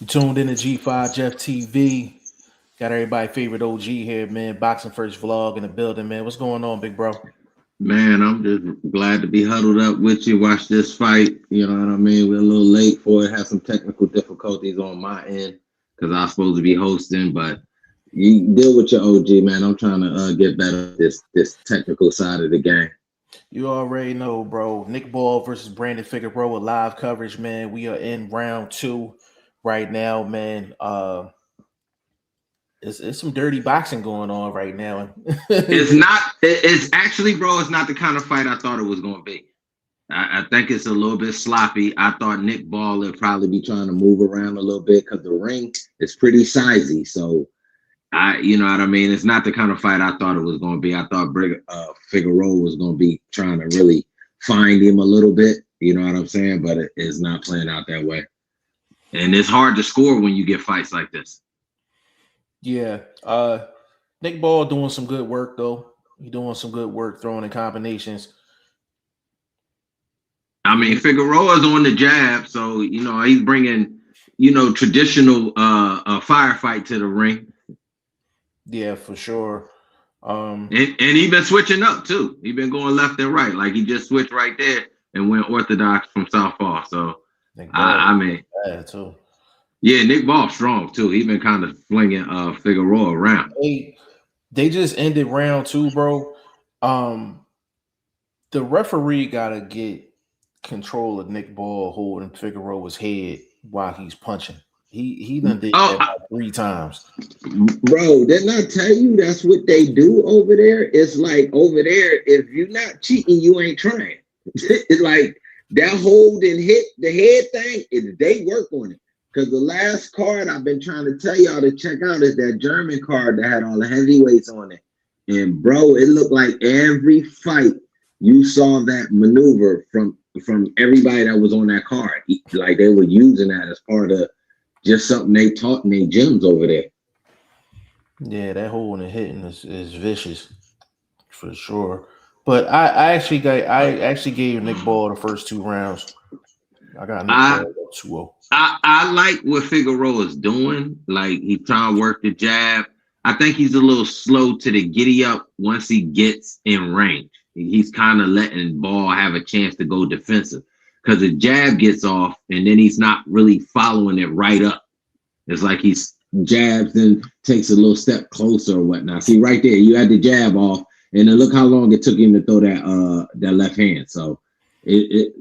You tuned in to G5 Jeff TV. Got everybody favorite OG here, man. Boxing first vlog in the building, man. What's going on, big bro? Man, I'm just glad to be huddled up with you. Watch this fight. You know what I mean? We're a little late for it. Had some technical difficulties on my end because I was supposed to be hosting, but you deal with your OG, man. I'm trying to get better at this technical side of the game. You already know, bro. Nick Ball versus Brandon Figueroa live coverage, man. We are in round two right now, man. It's some dirty boxing going on right now. It's not. It's actually, bro. It's not the kind of fight I thought it was going to be. I think it's a little bit sloppy. I thought Nick Ball would probably be trying to move around a little bit because the ring is pretty sizey. So you know what I mean? It's not the kind of fight I thought it was going to be. I thought Figueroa was going to be trying to really find him a little bit. You know what I'm saying? But it's not playing out that way. And it's hard to score when you get fights like this. Yeah. Nick Ball doing some good work, though. He's doing some good work throwing in combinations. I mean, Figueroa's on the jab, so, you know, he's bringing, traditional firefight to the ring. Yeah, for sure. And he been switching up too. He been going left and right. Like he just switched right there and went orthodox from southpaw. So I mean, too. Yeah, Nick Ball strong too. He been kind of flinging Figueroa around. They just ended round two, bro. The referee gotta get control of Nick Ball holding Figueroa's head while he's punching. He done did that like 3 times. Bro, didn't I tell you that's what they do over there? It's like over there, if you're not cheating, you ain't trying. It's like that hold and hit the head thing, they work on it. Because the last card I've been trying to tell y'all to check out is that German card that had all the heavyweights on it. And bro, it looked like every fight you saw that maneuver from everybody that was on that card. Like they were using that as part of just something they taught in their gyms over there. Yeah, that holding and hitting is vicious for sure. But I actually gave Nick Ball the first 2 rounds. I got Nick Ball 2-0. I like what Figueroa is doing. Like he's trying to work the jab. I think he's a little slow to the giddy up once he gets in range. He's kind of letting Ball have a chance to go defensive because the jab gets off and then he's not really following it right up. It's like he's jabs and takes a little step closer or whatnot. See right there, you had the jab off and then look how long it took him to throw that left hand. So it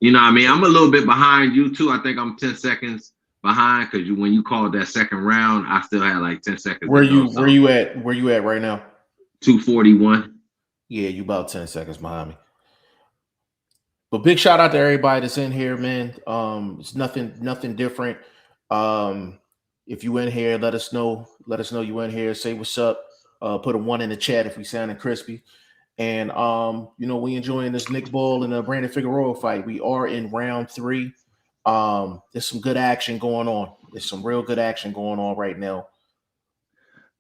you know what I mean? I'm a little bit behind you too. I think I'm 10 seconds behind because when you called that second round, I still had like 10 seconds. Where you at right now? 241. Yeah, you about 10 seconds behind me. But big shout out to everybody that's in here, man. It's nothing different. If you in here, let us know. Let us know you in here. Say what's up. Put a 1 in the chat if we sounding crispy. And we enjoying this Nick Ball and Brandon Figueroa fight. We are in round 3. There's some good action going on. There's some real good action going on right now.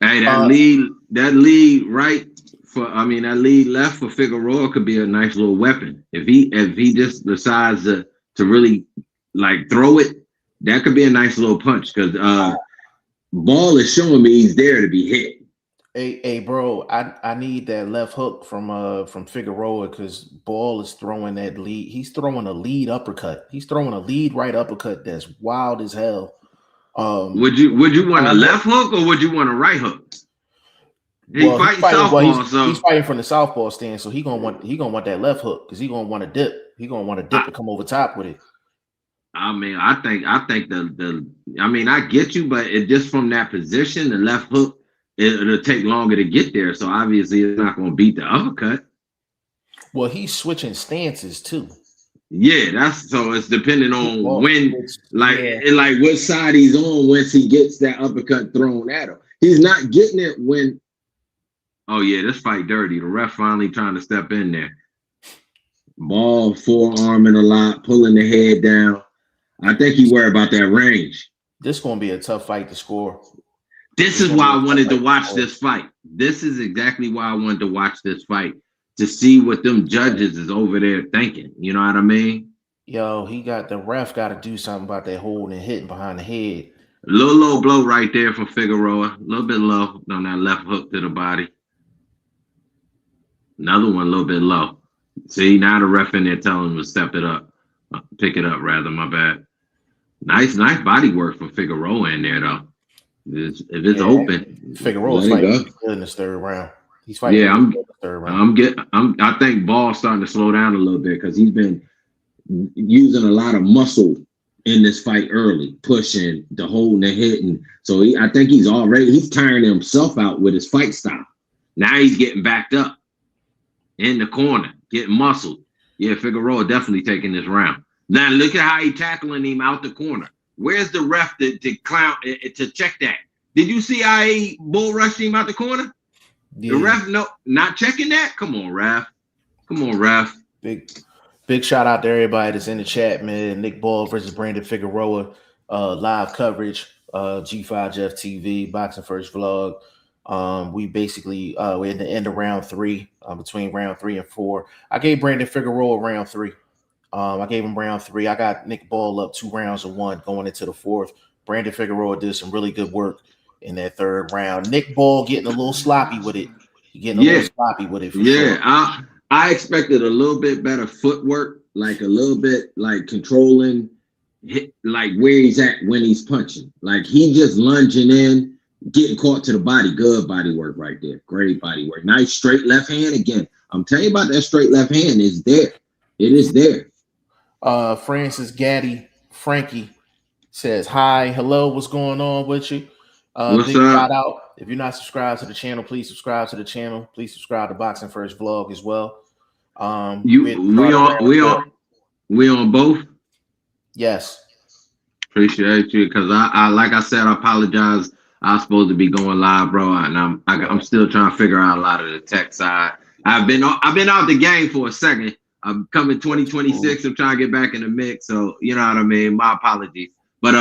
Hey, that lead right for that lead left for Figueroa could be a nice little weapon. If he just decides to really like throw it, that could be a nice little punch because Ball is showing me he's there to be hit. Hey, bro, I need that left hook from Figueroa because Ball is throwing that lead. He's throwing a lead uppercut. He's throwing a lead right uppercut that's wild as hell. Would you want a left hook or would you want a right hook? He's fighting from the southpaw stance, so he gonna want that left hook because he gonna want to dip. He gonna want to dip to come over top with it. I mean, I think I get you, but it just from that position, the left hook. It'll take longer to get there, so obviously it's not going to beat the uppercut. Well, he's switching stances too. Yeah, so it's depending on like what side he's on once he gets that uppercut thrown at him. He's not getting it when. Oh yeah, this fight dirty. The ref finally trying to step in there. Ball forearming a lot, pulling the head down. I think he worried about that range. This is going to be a tough fight to score. This is why I wanted to watch this fight. This is exactly why I wanted to watch this fight, to see what them judges is over there thinking. You know what I mean? Yo, he got the ref got to do something about that holding and hitting behind the head. A little low blow right there from Figueroa. A little bit low on that left hook to the body. Another one a little bit low. See, now the ref in there telling him to step it up. Pick it up, rather. My bad. Nice body work from Figueroa in there, though. If it's open, Figueroa's let it fighting go. good in this third round. He's fighting Yeah, really good in the third round. I think Ball's starting to slow down a little bit because he's been using a lot of muscle in this fight early, pushing, the holding, the hitting. So I think he's tiring himself out with his fight style. Now he's getting backed up in the corner, getting muscled. Yeah, Figueroa definitely taking this round. Now look at how he's tackling him out the corner. Where's the ref to check that? Did you see how he bull rushed him out the corner? Yeah. The ref, no, not checking that. Come on, ref. Big shout out to everybody that's in the chat, man. Nick Ball versus Brandon Figueroa, live coverage, G5 Jeff TV, Boxing First Vlog. We basically we're in the end of round 3, between round 3 and 4. I gave Brandon Figueroa round 3. I gave him round 3. I got Nick Ball up 2 rounds to 1 going into the 4th. Brandon Figueroa did some really good work in that 3rd round. Nick Ball getting a little sloppy with it. For sure. I expected a little bit better footwork, like a little bit like controlling, like where he's at when he's punching. Like he just lunging in, getting caught to the body. Good body work right there. Great body work. Nice straight left hand again. I'm telling you about that straight left hand. Is there. It is there. Francis Gaddy Frankie says, hi, hello, what's going on with you? What's big up? Shout out. If you're not subscribed to the channel, please subscribe to the channel. Please subscribe to Boxing First Vlog as well. We on both? Yes. Appreciate you, because I like I said, I apologize. I was supposed to be going live, bro, and I'm still trying to figure out a lot of the tech side. I've been out the game for a second. I'm coming 2026. I'm trying to get back in the mix, so you know what I mean. My apologies, but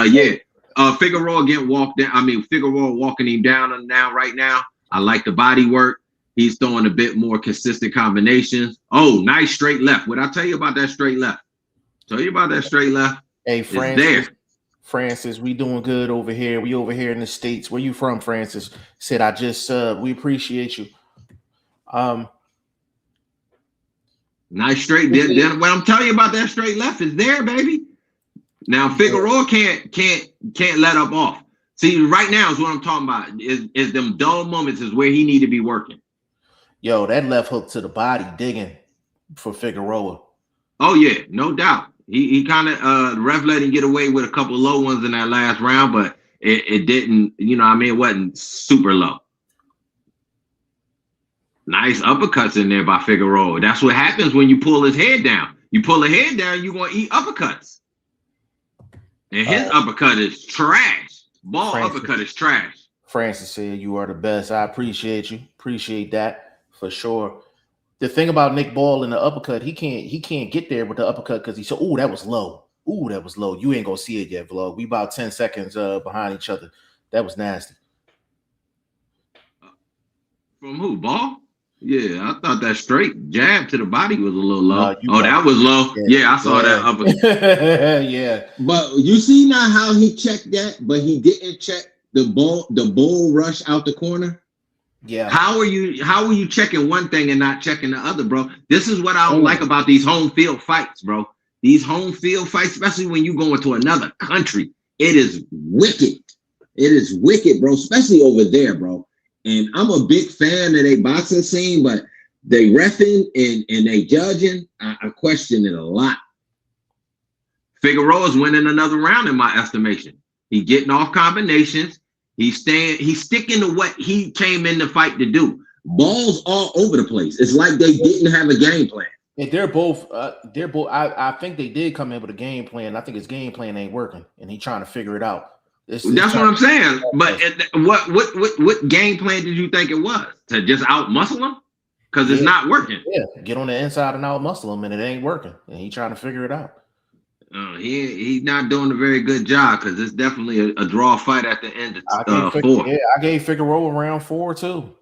Figueroa getting walked down. I mean, Figueroa walking him down now. Right now, I like the body work. He's throwing a bit more consistent combinations. Oh, nice straight left. What I tell you about that straight left? Hey, Francis, we doing good over here. We over here in the States. Where you from, Francis? Said I just we appreciate you. Nice straight. Then what I'm telling you about that straight left is there, baby. Now Figueroa can't let up off. See, right now is what I'm talking about. Is them dull moments is where he need to be working. Yo, that left hook to the body digging for Figueroa. Oh yeah, no doubt. He kind of the ref let him get away with a couple of low ones in that last round, but it didn't. You know, what I mean, it wasn't super low. Nice uppercuts in there by Figueroa. That's what happens when you pull his head down. You pull the head down, you're going to eat uppercuts. And his uppercut is trash. Uppercut is trash. Francis said you are the best. I appreciate you. Appreciate that for sure. The thing about Nick Ball in the uppercut, he can't get there with the uppercut because he said, "Oh, that was low. Ooh, that was low." You ain't gonna see it yet, vlog. We about 10 seconds behind each other. That was nasty. From who? Ball? Yeah, I thought that straight jab to the body was a little low. That was low. Yeah, I saw that uppercut. Yeah. But you see now how he checked that, but he didn't check the bull rush out the corner. Yeah. How are you checking one thing and not checking the other, bro? This is what I don't like about these home field fights, bro. These home field fights, especially when you go into another country, it is wicked. It is wicked, bro, especially over there, bro. And I'm a big fan of their boxing scene, but they reffing and they judging, I question it a lot. Figueroa's winning another round in my estimation. He getting off combinations. He's sticking to what he came in the fight to do. Balls all over the place. It's like they didn't have a game plan. And they're both. I think they did come in with a game plan. I think his game plan ain't working, and he's trying to figure it out. That's what I'm saying. But what game plan did you think it was? To just out muscle him? Because it's not working. Yeah, get on the inside and out muscle him, and it ain't working. And he's trying to figure it out. He's not doing a very good job because it's definitely a draw fight at the end of 4. Yeah, I gave Figueroa round 4 too.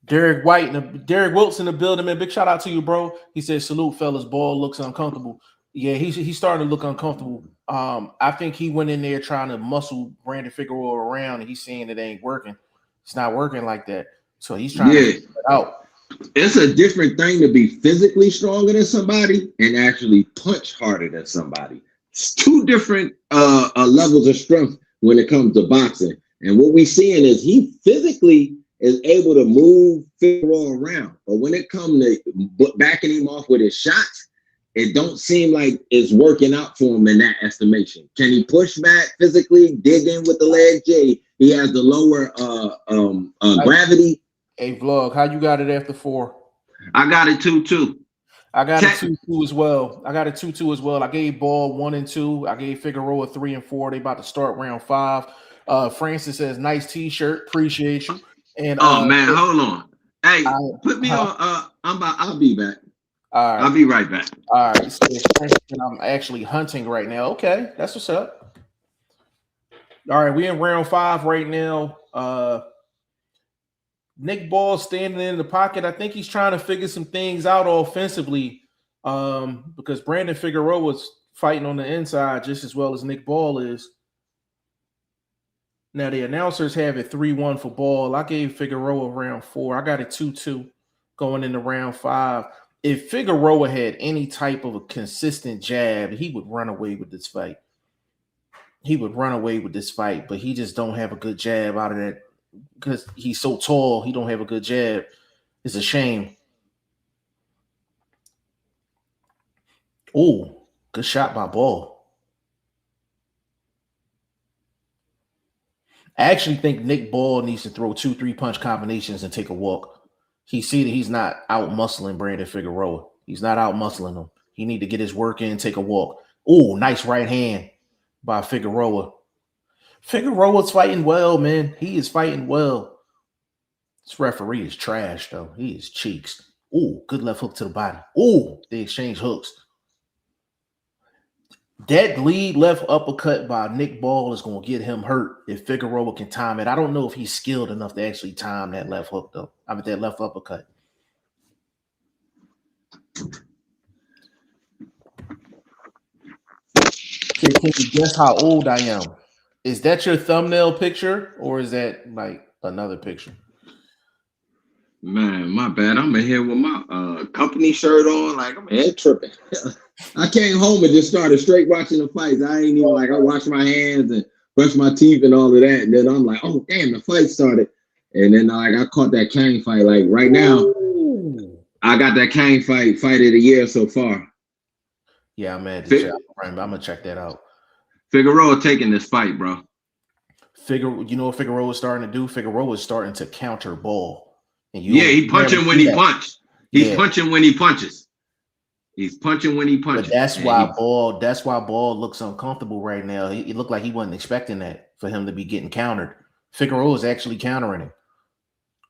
Derek Wilson in the building, man. Big shout out to you, bro. He said, "Salute, fellas. Ball looks uncomfortable." Yeah, he's starting to look uncomfortable. I think he went in there trying to muscle Brandon Figueroa around, and he's seeing it ain't working. It's not working like that. So he's trying to Yeah, figure it out. it's a different thing to be physically stronger than somebody and actually punch harder than somebody. It's two different levels of strength when it comes to boxing. And what we're seeing is he physically is able to move Figueroa around, but when it comes to backing him off with his shots, it don't seem like it's working out for him in that estimation. Can he push back physically, dig in with the leg? Jay, he has the lower gravity. Hey, vlog, how you got it after 4? I got it too. I got a 2-2 as well. I got a 2-2 as well. I gave Ball 1 and 2. I gave Figueroa 3 and 4. They about to start round 5. Francis says, "Nice T-shirt, appreciate you." And oh man, hold on. Hey, put me on. I'll be back. All right. I'll be right back. All right. So I'm actually hunting right now. Okay, that's what's up. All right, we in round 5 right now. Nick Ball standing in the pocket. I think he's trying to figure some things out offensively, because Brandon Figueroa was fighting on the inside just as well as Nick Ball is. Now the announcers have it 3-1 for Ball. I gave Figueroa round 4. I got it 2-2 going into round 5. If Figueroa had any type of a consistent jab, he would run away with this fight. He would run away with this fight, but he just don't have a good jab out of that because he's so tall. He don't have a good jab. It's a shame. Oh, good shot by Ball. I actually think Nick Ball needs to throw 2-3 punch combinations and take a walk. He see that he's not out muscling Brandon Figueroa. He's not out muscling him. He need to get his work in, take a walk. Oh, nice right hand by Figueroa. Figueroa's fighting well, man. He is fighting well. This referee is trash, though. He is cheeks. Oh, good left hook to the body. Oh, they exchange hooks. That lead left uppercut by Nick Ball is going to get him hurt if Figueroa can time it. I don't know if he's skilled enough to actually time that left hook, though. I mean, that left uppercut. Can you guess how old I am? Is that your thumbnail picture or is that like another picture? Man, my bad. I'm in here with my company shirt on. Like, I'm head tripping. I came home and just started straight watching the fights. I ain't even I washed my hands and brushed my teeth and all of that. And then I'm like, oh, damn, the fight started. And then I caught that Kane fight. Like, right now, ooh, I got that Kane fight of the year so far. Yeah, I'm at the chat. I'm going to check that out. Figueroa taking this fight, bro. You know what Figueroa is starting to do? Figueroa is starting to counter Ball. And he punching when he punches. He's punching when he punches. He's punching when he punches. But that's why Ball looks uncomfortable right now. He looked like he wasn't expecting that for him to be getting countered. Figueroa is actually countering him.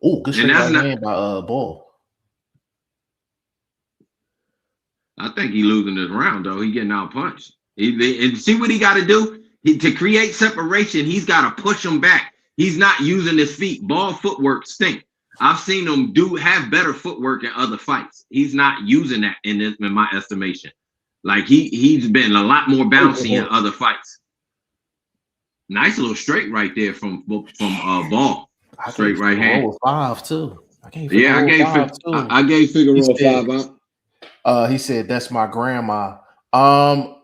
Oh, good straight right hand by Ball. I think he's losing this round though. He getting out punched. And see what he got to do to create separation. He's got to push him back. He's not using his feet. Ball footwork stink. I've seen him have better footwork in other fights. He's not using that in my estimation. Like he's been a lot more bouncy in other fights. Nice little straight right there from Ball. Straight right hand. 5 too. I gave Figueroa 5 out. He said that's my grandma. I'm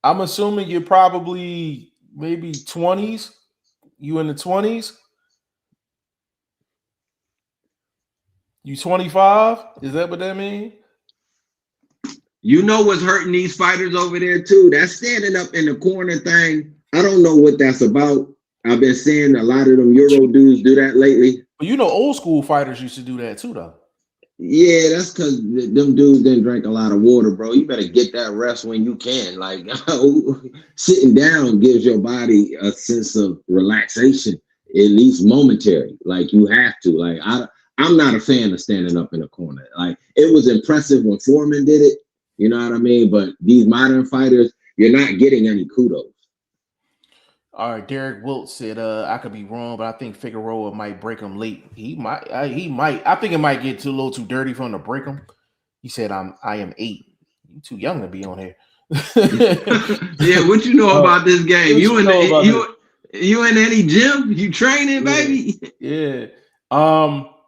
assuming you're probably maybe 20s. You in the 20s? You 25? Is that what that means? You know what's hurting these fighters over there too? That standing up in the corner thing. I don't know what that's about. I've been seeing a lot of them Euro dudes do that lately. But you know, old school fighters used to do that too, though. Yeah, that's because them dudes didn't drink a lot of water, bro. You better get that rest when you can. Like, sitting down gives your body a sense of relaxation, at least momentary. Like, you have to. Like, I'm not a fan of standing up in a corner. Like, it was impressive when Foreman did it. You know what I mean? But these modern fighters, you're not getting any kudos. All right, Derek Wilt said, I could be wrong, but I think Figueroa might break him late. He might. I think it might get a little too dirty for him to break him. He said, I am 8. You too young to be on here. Yeah, what you know about this game? You in any gym? You training, baby? Yeah.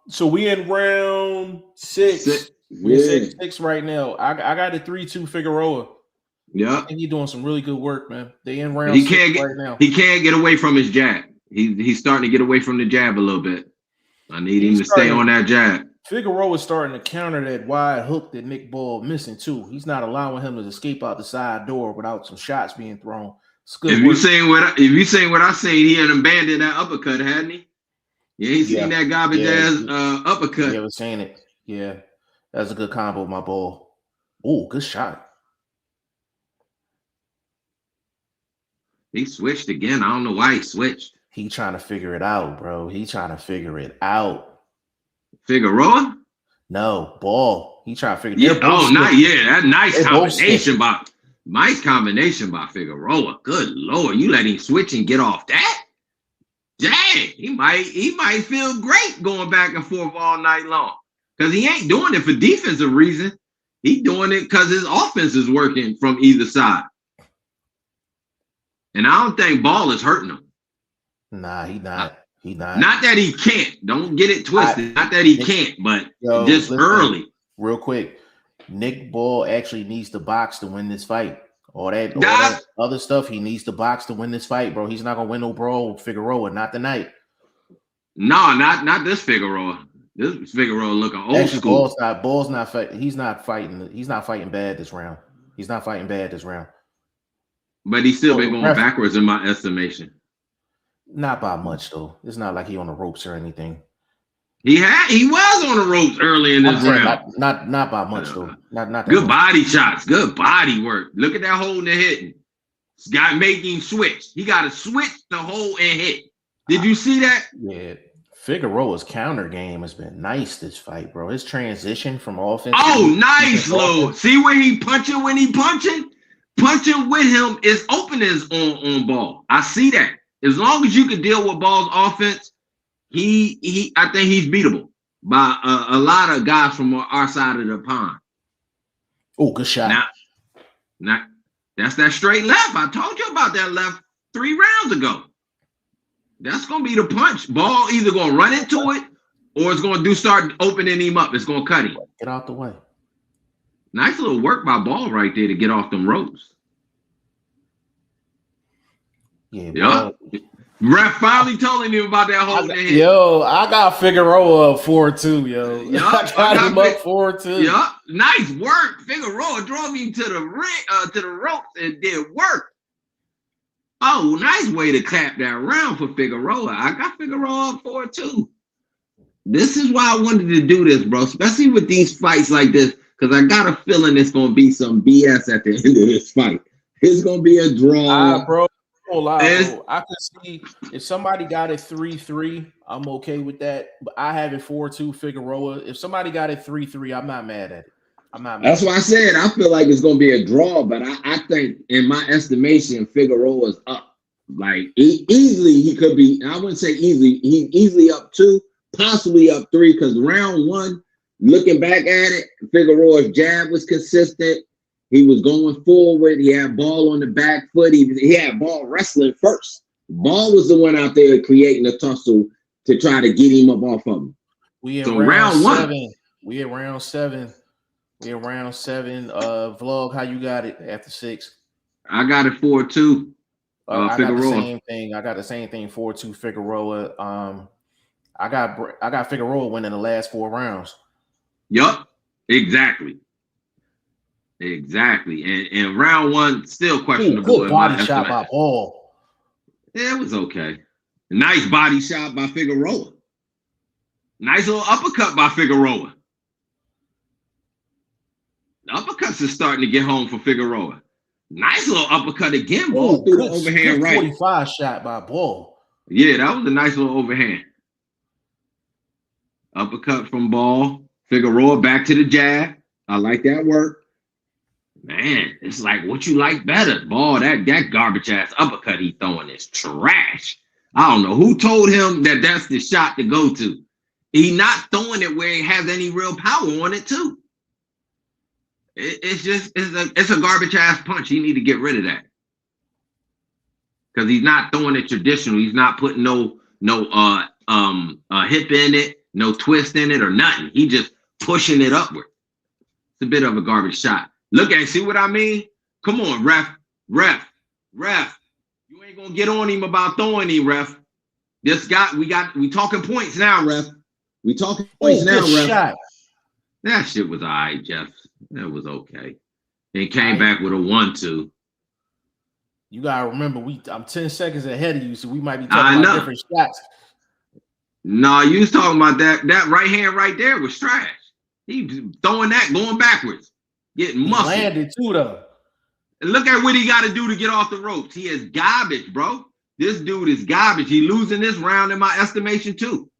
So we in round 6. We in 6 right now. I got a 3-2 Figueroa. Yeah. I think he's doing some really good work, man. They in round 6 right now. He can't get away from his jab. He's starting to get away from the jab a little bit. I need him to stay on that jab. Figueroa is starting to counter that wide hook that Nick Ball missing too. He's not allowing him to escape out the side door without some shots being thrown. If you saying what I say, he had abandoned that uppercut, hadn't he? Yeah, he's seen that garbage ass uppercut. You ever seen it? Yeah, that's a good combo, my ball. Oh, good shot. He switched again. I don't know why he switched. He trying to figure it out, bro. He trying to figure it out. Figueroa? No, Ball. He trying to figure it out. That nice combination by Figueroa. Good Lord. You let him switch and get off that? Dang, he might feel great going back and forth all night long. Because he ain't doing it for defensive reason. He doing it because his offense is working from either side. And I don't think Ball is hurting him. Nah, he not. He not. Not that he can't. Don't get it twisted. Not that he can't, but just early. Real quick. Nick Ball actually needs to box to win this fight. All that other stuff, he needs to box to win this fight, bro. He's not gonna win no brawl with Figueroa, not tonight. No, not this Figueroa. This Figueroa looking old school. Ball's not fighting. He's not fighting bad this round. But he's still been going backwards in my estimation. Not by much though. It's not like he on the ropes or anything. He was on the ropes early in this round. Not by much though. Not good much. Body shots, good body work. Look at that hold and hitting. This guy making switch. He got to switch the hold and hit. Did you see that? Yeah. Figueroa's counter game has been nice this fight, bro. His transition from offense. Oh, nice, Lou. See where he punching when he punching? Punching with him is openings on Ball. I see that. As long as you can deal with Ball's offense, I think he's beatable by a lot of guys from our side of the pond. Oh, good shot. Now, that's that straight left. I told you about that left 3 rounds ago. That's going to be the punch. Ball either going to run into it or it's going to start opening him up. It's going to cut him. Get out the way. Nice little work by Ball right there to get off them ropes. Yeah. Ref finally told him about that whole thing. Yo, I got Figueroa up 4-2, yo. I got him up 4-2. Yeah, nice work. Figueroa drove him to the ring, to the ropes and did work. Oh, nice way to clap that round for Figueroa. I got Figueroa up 4-2. This is why I wanted to do this, bro, especially with these fights like this, because I got a feeling it's going to be some BS at the end of this fight. It's going to be a draw. Bro. I can see if somebody got it 3-3, I'm okay with that. But I have it 4-2 Figueroa. If somebody got it 3-3, I'm not mad at it. That's why I said I feel like it's gonna be a draw, but I think in my estimation, Figueroa's up. Like easily he could be, I wouldn't say easily, he's easily up 2, possibly up 3, because round 1, looking back at it, Figueroa's jab was consistent. He was going forward. He had Ball on the back foot. He had Ball wrestling first. Ball was the one out there creating a tussle to try to get him up off of him. We in round 1. We in round 7. Vlog, how you got it after 6? I got it 4-2. I got the same thing. 4-2 Figueroa. I got Figueroa winning the last 4 rounds. Yup, exactly. And round 1 still questionable. Good body shot by Ball. Yeah, it was okay. Nice body shot by Figueroa. Nice little uppercut by Figueroa. The uppercuts are starting to get home for Figueroa. Nice little uppercut again. Ball through the overhand right. 45 shot by Ball. Yeah, that was a nice little overhand. Uppercut from Ball. Figueroa back to the jab. I like that work. Man, it's like what you like better. Ball, that garbage ass uppercut he throwing is trash. I don't know who told him that that's the shot to go to. He not throwing it where he has any real power on it too. It's a garbage ass punch. He need to get rid of that because he's not throwing it traditional. He's not putting no hip in it, no twist in it or nothing. He just pushing it upward. It's a bit of a garbage shot. Look at, see what I mean? Come on, ref. You ain't gonna get on him about throwing him, ref. This guy, we talking points now, ref. We talking points now, ref. Shot. That shit was all right, Jeff. That was okay. It came back with a 1-2. You gotta remember, I'm 10 seconds ahead of you, so we might be talking about different shots. No, you was talking about that right hand right there was trash. He throwing that going backwards, getting muscle. He landed too though. And look at what he got to do to get off the ropes. He is garbage, bro. This dude is garbage. He losing this round in my estimation too.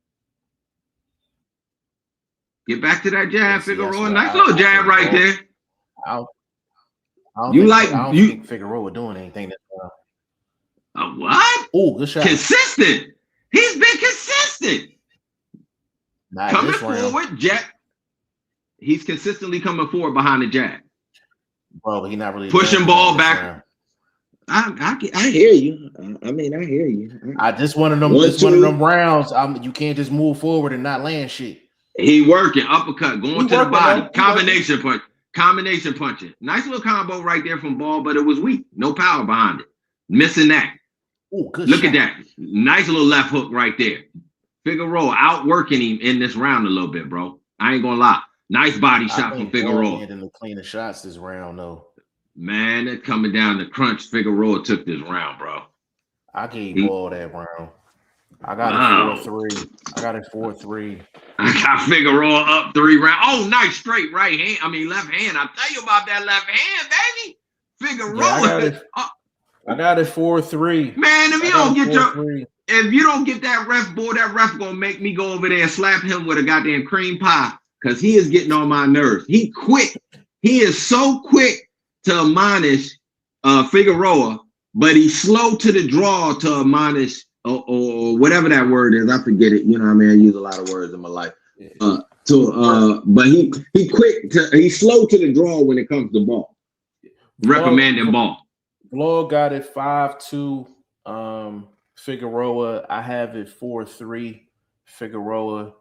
Get back to that jab, Figueroa. Nice little jab right there. I don't think Figueroa doing anything that what? Oh, good shot. Consistent. He's been consistent. Not coming forward, jab. He's consistently coming forward behind the jab. Bro, he not really pushing ball back. I hear you. I mean, I hear you. I just one of them rounds. You can't just move forward and not land shit. He working uppercut, going to the body, combination punch, combination punching. Nice little combo right there from Ball, but it was weak. No power behind it. Missing that. Ooh, good Look shot. at that. Nice little left hook right there. Figueroa outworking him in this round a little bit, bro. I ain't gonna lie. Nice body shot from Figueroa. And the cleaner shots this round, though. Man, that coming down the crunch. Figueroa took this round, bro. I gave Ball that round. I got it 4-3. I got it 4-3. I got Figueroa up 3 rounds. Oh, nice straight right hand. I mean left hand. I'll tell you about that left hand, baby. Figueroa. Yeah, I got it 4-3. Man, if you don't get that ref, boy, that ref gonna make me go over there and slap him with a goddamn cream pie. Because he is getting on my nerves. He quick. He is so quick to admonish Figueroa, but he's slow to the draw to admonish or whatever that word is. I forget it. You know what I mean? I use a lot of words in my life. But he's slow to the draw when it comes to Ball. Reprimanding Ball. Ball got it 5-2. Figueroa, I have it 4-3. Figueroa.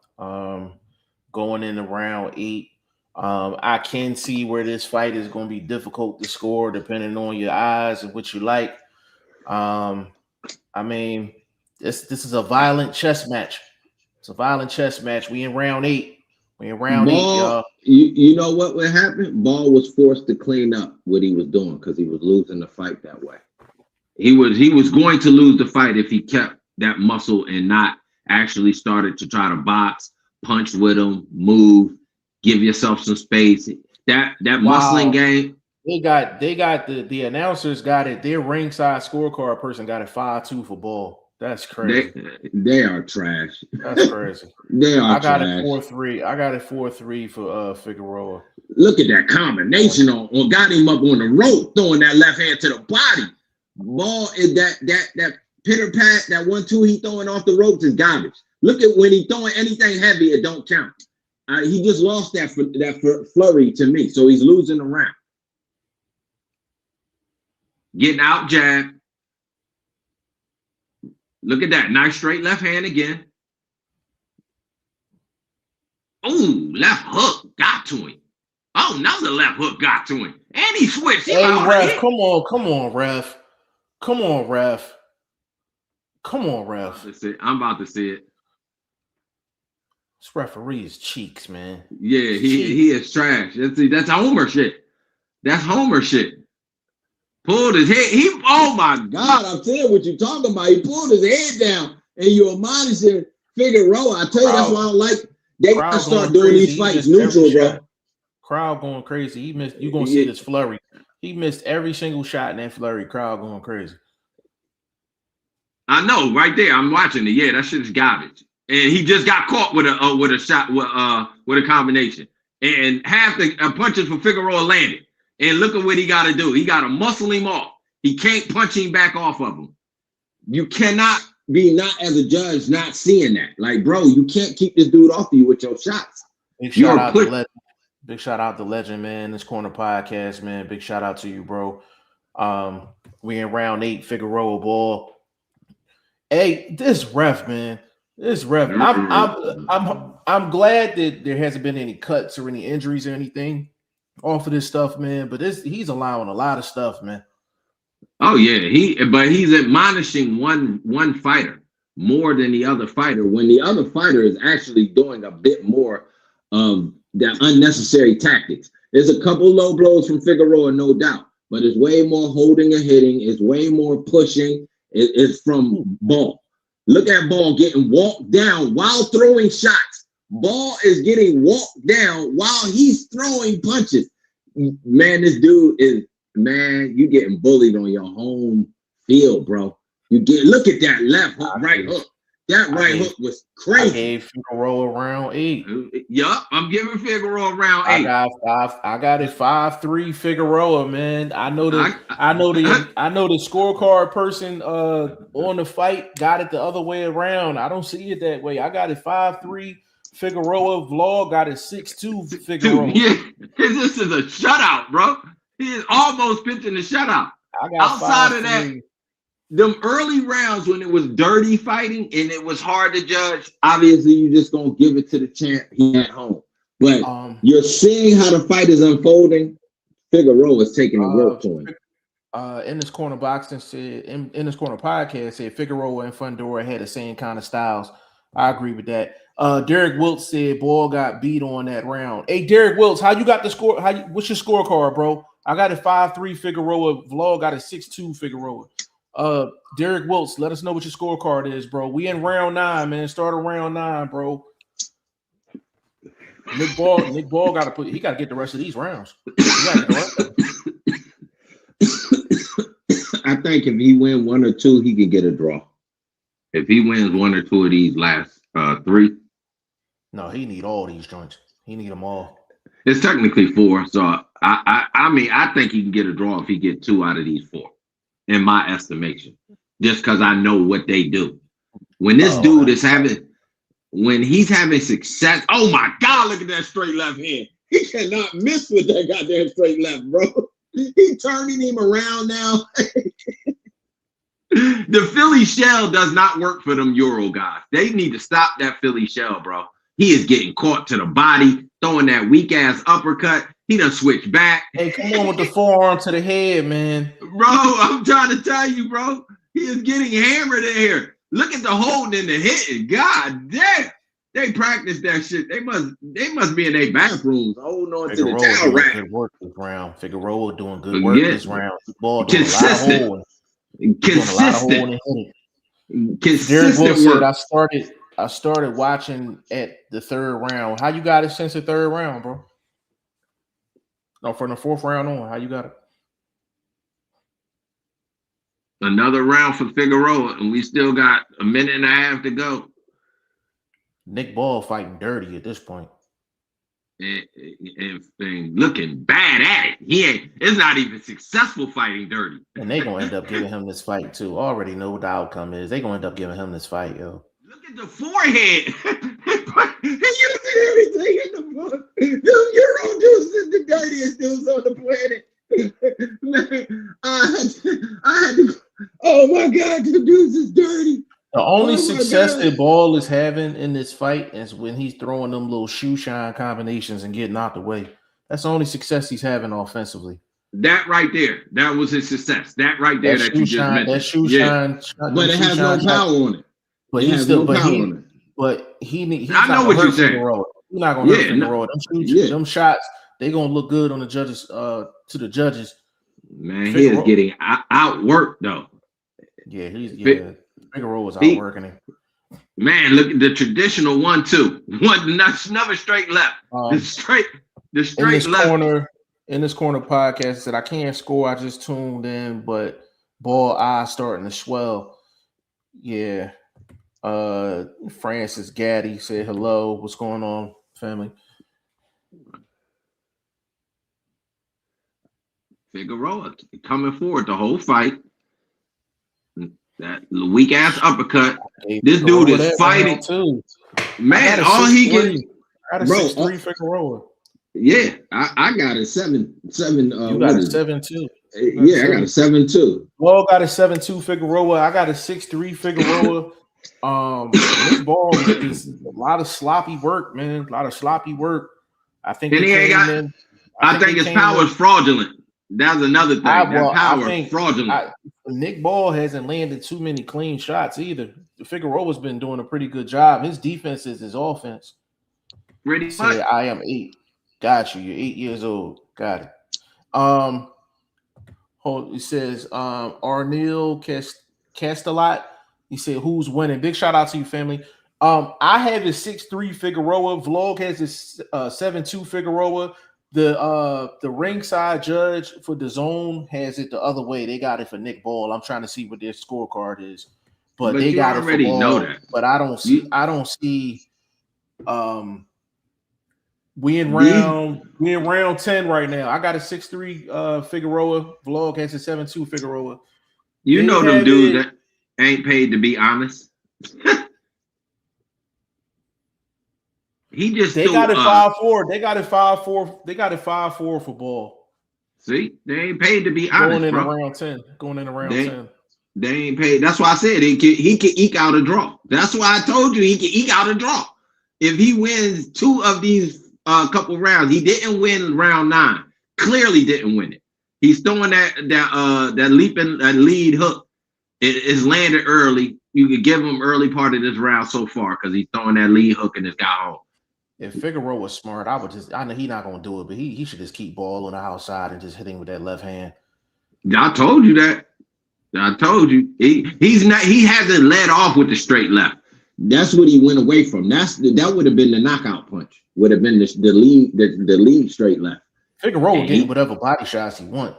Going into round 8. I can see where this fight is going to be difficult to score depending on your eyes and what you like. I mean, this is a violent chess match. It's a violent chess match. We in round 8. We in round 8, y'all. You know what would happen? Ball was forced to clean up what he was doing because he was losing the fight that way. He was going to lose the fight if he kept that muscle and not actually started to try to box, punch with him, move, give yourself some space. That muscling game. They got the announcers got it. Their ringside scorecard person got it 5-2 for Ball. That's crazy. They are trash. That's crazy. They are. I got it 4-3. I got it 4-3 for Figueroa. Look at that combination on got him up on the rope, throwing that left hand to the body. Ball is that pitter pat, that 1-2 he throwing off the ropes is garbage. Look at when he throwing anything heavy, it don't count. He just lost that flurry to me, so he's losing the round. Getting out jab. Look at that. Nice straight left hand again. Oh, left hook got to him. Oh, another left hook got to him. And he switched. Hey, ref, come on, ref. Come on, ref. I'm about to see it. This referee is cheeks, man. Yeah, he is trash. That's Homer shit. That's Homer shit. Pulled his head. Oh my God, I'm telling you what you're talking about. He pulled his head down and you admonishing Figueroa. I tell you, that's why I don't like they gotta start doing these fights neutral, bro. Crowd going crazy. He missed. You gonna see this flurry. He missed every single shot in that flurry. Crowd going crazy. I know, right there. I'm watching it. Yeah, that shit is garbage. And he just got caught with a shot with a combination. And half the punches for Figueroa landed. And look at what he got to do. He got to muscle him off. He can't punch him back off of him. You cannot be not as a judge not seeing that. Like, bro, you can't keep this dude off of you with your shots. Big shout out to Big shout out to Legend, man. This corner podcast, man. Big shout out to you, bro. We in round 8, Figueroa ball. Hey, this ref, man. This ref. I'm glad that there hasn't been any cuts or any injuries or anything off of this stuff, man. But he's allowing a lot of stuff, man. Oh yeah, but he's admonishing one fighter more than the other fighter when the other fighter is actually doing a bit more of the unnecessary tactics. There's a couple low blows from Figueroa, no doubt, but it's way more holding and hitting. It's way more pushing. It's from Ball. Look at Ball getting walked down while throwing shots. Ball is getting walked down while he's throwing punches. Man, this dude is, man, you getting bullied on your home field, bro. Look at that left hook, right hook. That right hook was crazy. I gave Figueroa round 8. Yup, I'm giving Figueroa round 8. I got it 5-3 Figueroa, man. I know the scorecard person on the fight got it the other way around. I don't see it that way. I got it 5-3 Figueroa. Vlog got it 6-2 Figueroa. Yeah, this is a shutout, bro. He is almost pitching the shutout. Outside of that, them early rounds when it was dirty fighting and it was hard to judge, obviously you just gonna give it to the champ. He at home, but you're seeing how the fight is unfolding. Figueroa is taking the work to him. In this corner boxing said in this corner podcast said Figueroa and Fundora had the same kind of styles. I agree with that. Derek Wiltz said Ball got beat on that round. Hey, Derek Wiltz, how you got the score? What's your scorecard, bro? I got it 5-3 Figueroa. Vlog got it 6-2 Figueroa. Derek Wiltz, let us know what your scorecard is, bro. We in round 9, man. Start of round 9, bro. Nick Ball got to get the rest of these rounds. I think if he win 1 or 2, he can get a draw. If he wins 1 or 2 of these last 3, no, he need all these joints. He need them all. It's technically 4, so I mean, I think he can get a draw if he get 2 out of these 4. In my estimation, just because I know what they do. When this dude is when he's having success, oh my God, look at that straight left hand. He cannot miss with that goddamn straight left, bro. He's turning him around now. The Philly shell does not work for them Euro guys. They need to stop that Philly shell, bro. He is getting caught to the body, throwing that weak ass uppercut. He done switched back. Hey, come on with the forearm to the head, man. Bro, I'm trying to tell you, bro. He is getting hammered in here. Look at the holding and the hitting. God damn. They practice that shit. They must be in their bathrooms holding on to the towel rack. Good work this round. Figueroa doing good work this round. Ball doing consistent. A lot of holding. Consistent Derek Will work. said I started watching at the 3rd round. How you got it since the 3rd round, bro? No, from the 4th round on. How you got it? Another round for Figueroa, and we still got a minute and a half to go. Nick Ball fighting dirty at this point. And looking bad at it. It's not even successful fighting dirty. And they gonna end up giving him this fight too. Already know what the outcome is. They gonna end up giving him this fight, yo. Look at the forehead. He using everything in the book. Them Euro dudes is the dirtiest dudes on the planet. Man, I had to. Oh my God, the dudes is dirty. The only success that Ball is having in this fight is when he's throwing them little shoe shine combinations and getting out the way. That's the only success he's having offensively. That right there, that was his success. That right there that you just mentioned. That shoe shine, but it has no power on it. But he's still, but he's I know what you're saying. He's not gonna hurt Figueroa. Them shots, they gonna look good on the judges. To the judges, man, he is getting outworked though. Yeah, Figueroa was outworking him. Man, look at the traditional 1-2. Another straight left. The straight left. In this corner podcast, said I can't score. I just tuned in, but Ball eyes starting to swell. Yeah. Francis Gaddy said hello. What's going on, family? Figueroa coming forward the whole fight. That weak ass uppercut. This dude is fighting too. Man, all he can, bro. 6-3 Figueroa. Yeah, I got a 7-7. You got What a is it? 7-2. Yeah, I got a 7-2. Wall got a 7-2 Figueroa. I got a 6-3 Figueroa. Nick Ball is a lot of sloppy work, man. A lot of sloppy work. I think And they he ain't came got. in. I think his power is fraudulent. That's another thing. That I power is think fraudulent. Nick Ball hasn't landed too many clean shots either. Figueroa's been doing a pretty good job. His defense is his offense. Pretty much. Say I am 8. Got you. You're 8 years old. Got it. It says Arnil Castelot. He said, "Who's winning?" Big shout out to you, family. I have a 6-3 Figueroa. Vlog has this 7-2 Figueroa. The ringside judge for the zone has it the other way. They got it for Nick Ball. I'm trying to see what their scorecard is, but they you got it for already know Ball. that. But I don't see. We in round 10 right now. I got a 6-3 Figueroa. Vlog has a 7-2 Figueroa. You They know them have dudes it. that ain't paid to be honest. He just They got it 5-4. They got it 5-4. They got it 5-4 for Ball. See, they ain't paid to be honest, Going in bro. round 10. Going in round 10. They ain't paid. That's why I said he can eke out a draw. That's why I told you he can eke out a draw. If he wins 2 of these couple rounds, he didn't win round 9. Clearly didn't win it. He's throwing that lead hook. It's landed early. You could give him early part of this round so far because he's throwing that lead hook and it's got home. If Figueroa was smart, I know he's not gonna do it, but he should just keep Ball on the outside and just hit him with that left hand. I told you that. I told you. He hasn't led off with the straight left. That's what he went away from. That would have been the knockout punch. Would have been the lead straight left. Figueroa getting whatever body shots he want.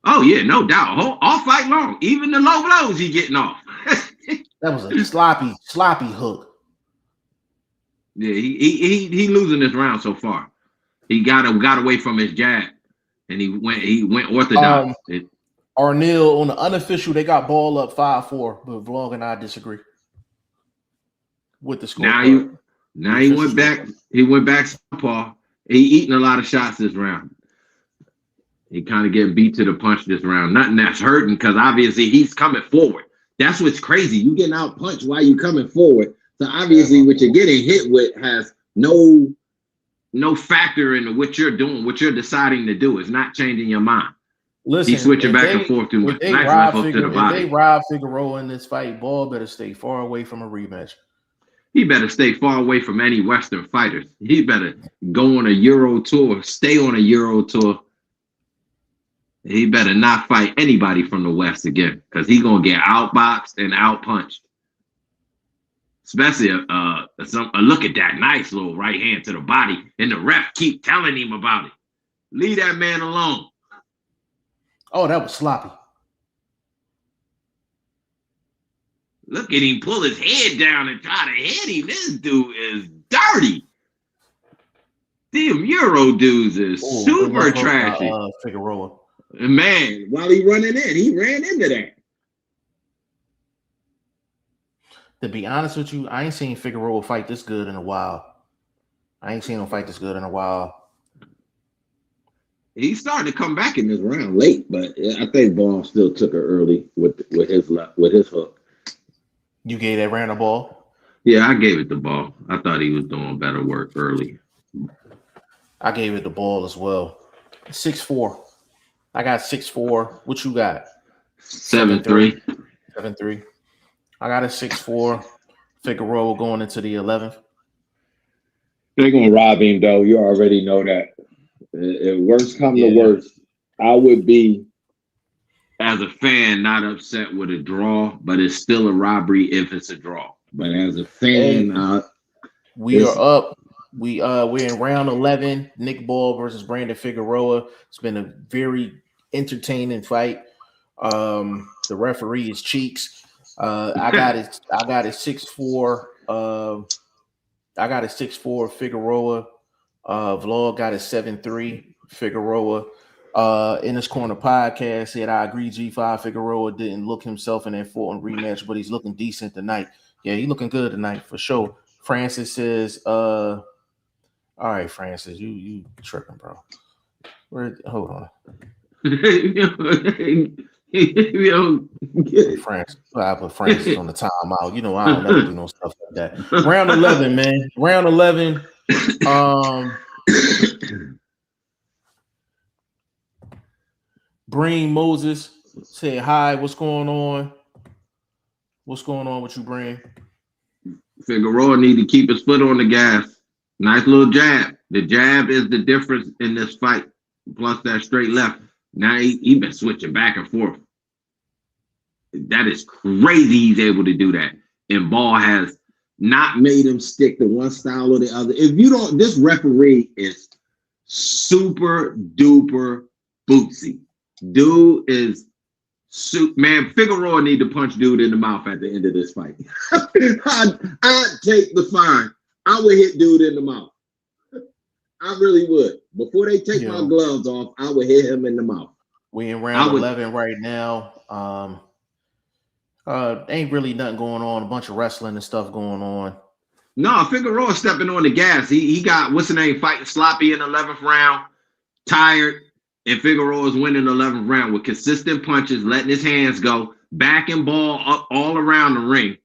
Oh yeah, no doubt. All fight long, even the low blows he getting off. That was a sloppy hook. Yeah, he losing this round so far. He got away from his jab, and he went orthodox. Arnil on the unofficial, they got Ball up 5-4, but Vlog and I disagree with the score. Now he went back. He went back southpaw. He eating a lot of shots this round. He kind of getting beat to the punch this round. Nothing that's hurting because obviously he's coming forward. That's what's crazy. You getting out punched while you coming forward. So obviously what you're getting hit with has no factor in what you're doing, what you're deciding to do. It's not changing your mind. Listen, he's switching back and forth too much. Nice left hook to the body. If they rob Figueroa in this fight, Ball better stay far away from a rematch. He better stay far away from any Western fighters. He better go on a Euro tour, stay on a Euro tour. He better not fight anybody from the West again because he's going to get outboxed and outpunched. Especially a look at that nice little right hand to the body, and the ref keep telling him about it. Leave that man alone. Oh, that was sloppy. Look at him pull his head down and try to hit him. This dude is dirty. Them Euro dudes is super trashy. Figueroa. Man, while he running in, he ran into that. To be honest with you, I ain't seen Figueroa fight this good in a while. He's starting to come back in this round late, but I think Ball still took her early with his hook. You gave that round a Ball? Yeah, I gave it the Ball. I thought he was doing better work early. I gave it the Ball as well. 6-4. I got 6-4. What you got? 7-3. 7-3. I got a 6-4. Figueroa going into the 11th. They're gonna rob him though. You already know that. If worst come to worst, I would be, as a fan, not upset with a draw, but it's still a robbery if it's a draw. But as a fan, we are up. We're in round 11. Nick Ball versus Brandon Figueroa. It's been a very entertaining fight. The referee is Cheeks. I got it 6-4. I got it 6-4 Figueroa. Vlog got it 7-3 Figueroa. In this corner podcast said, I agree, G5 Figueroa didn't look himself in that Fulton rematch, but he's looking decent tonight. Yeah, he's looking good tonight for sure. Francis says, All right, Francis, you tripping, bro. Hold on. Francis. I put Francis on the timeout. You know, I don't never do no stuff like that. Round 11, man. Round 11. Breen Moses said, hi, what's going on? What's going on with you, Breen? Figueroa need to keep his foot on the gas. Nice little jab. The jab is the difference in this fight. Plus that straight left. Now he been switching back and forth. That is crazy he's able to do that. And Ball has not made him stick to one style or the other. If you don't, this referee is super duper bootsy. Dude is man, Figueroa need to punch dude in the mouth at the end of this fight. I'd take the fine. I would hit dude in the mouth. I really would. Before they take my gloves off, I would hit him in the mouth. We in round 11 right now. Ain't really nothing going on. A bunch of wrestling and stuff going on. No, Figueroa stepping on the gas. He got what's the name fighting sloppy in the 11th round, tired, and Figueroa's winning the 11th round with consistent punches, letting his hands go, backing Ball up all around the ring.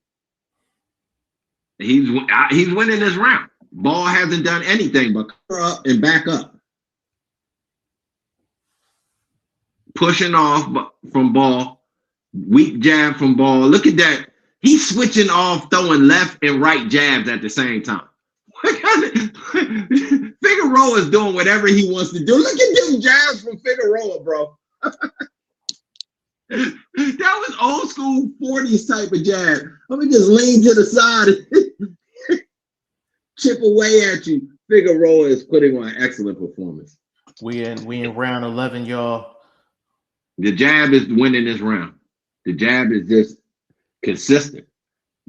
He's winning this round. Ball hasn't done anything but cover up and back up. Pushing off from Ball. Weak jab from Ball. Look at that. He's switching off, throwing left and right jabs at the same time. Figueroa is doing whatever he wants to do. Look at them jabs from Figueroa, bro. That was old school 40s type of jab. Let me just lean to the side and chip away at you. Figueroa is putting on an excellent performance. We in round 11, y'all. The jab is winning this round. The jab is just consistent.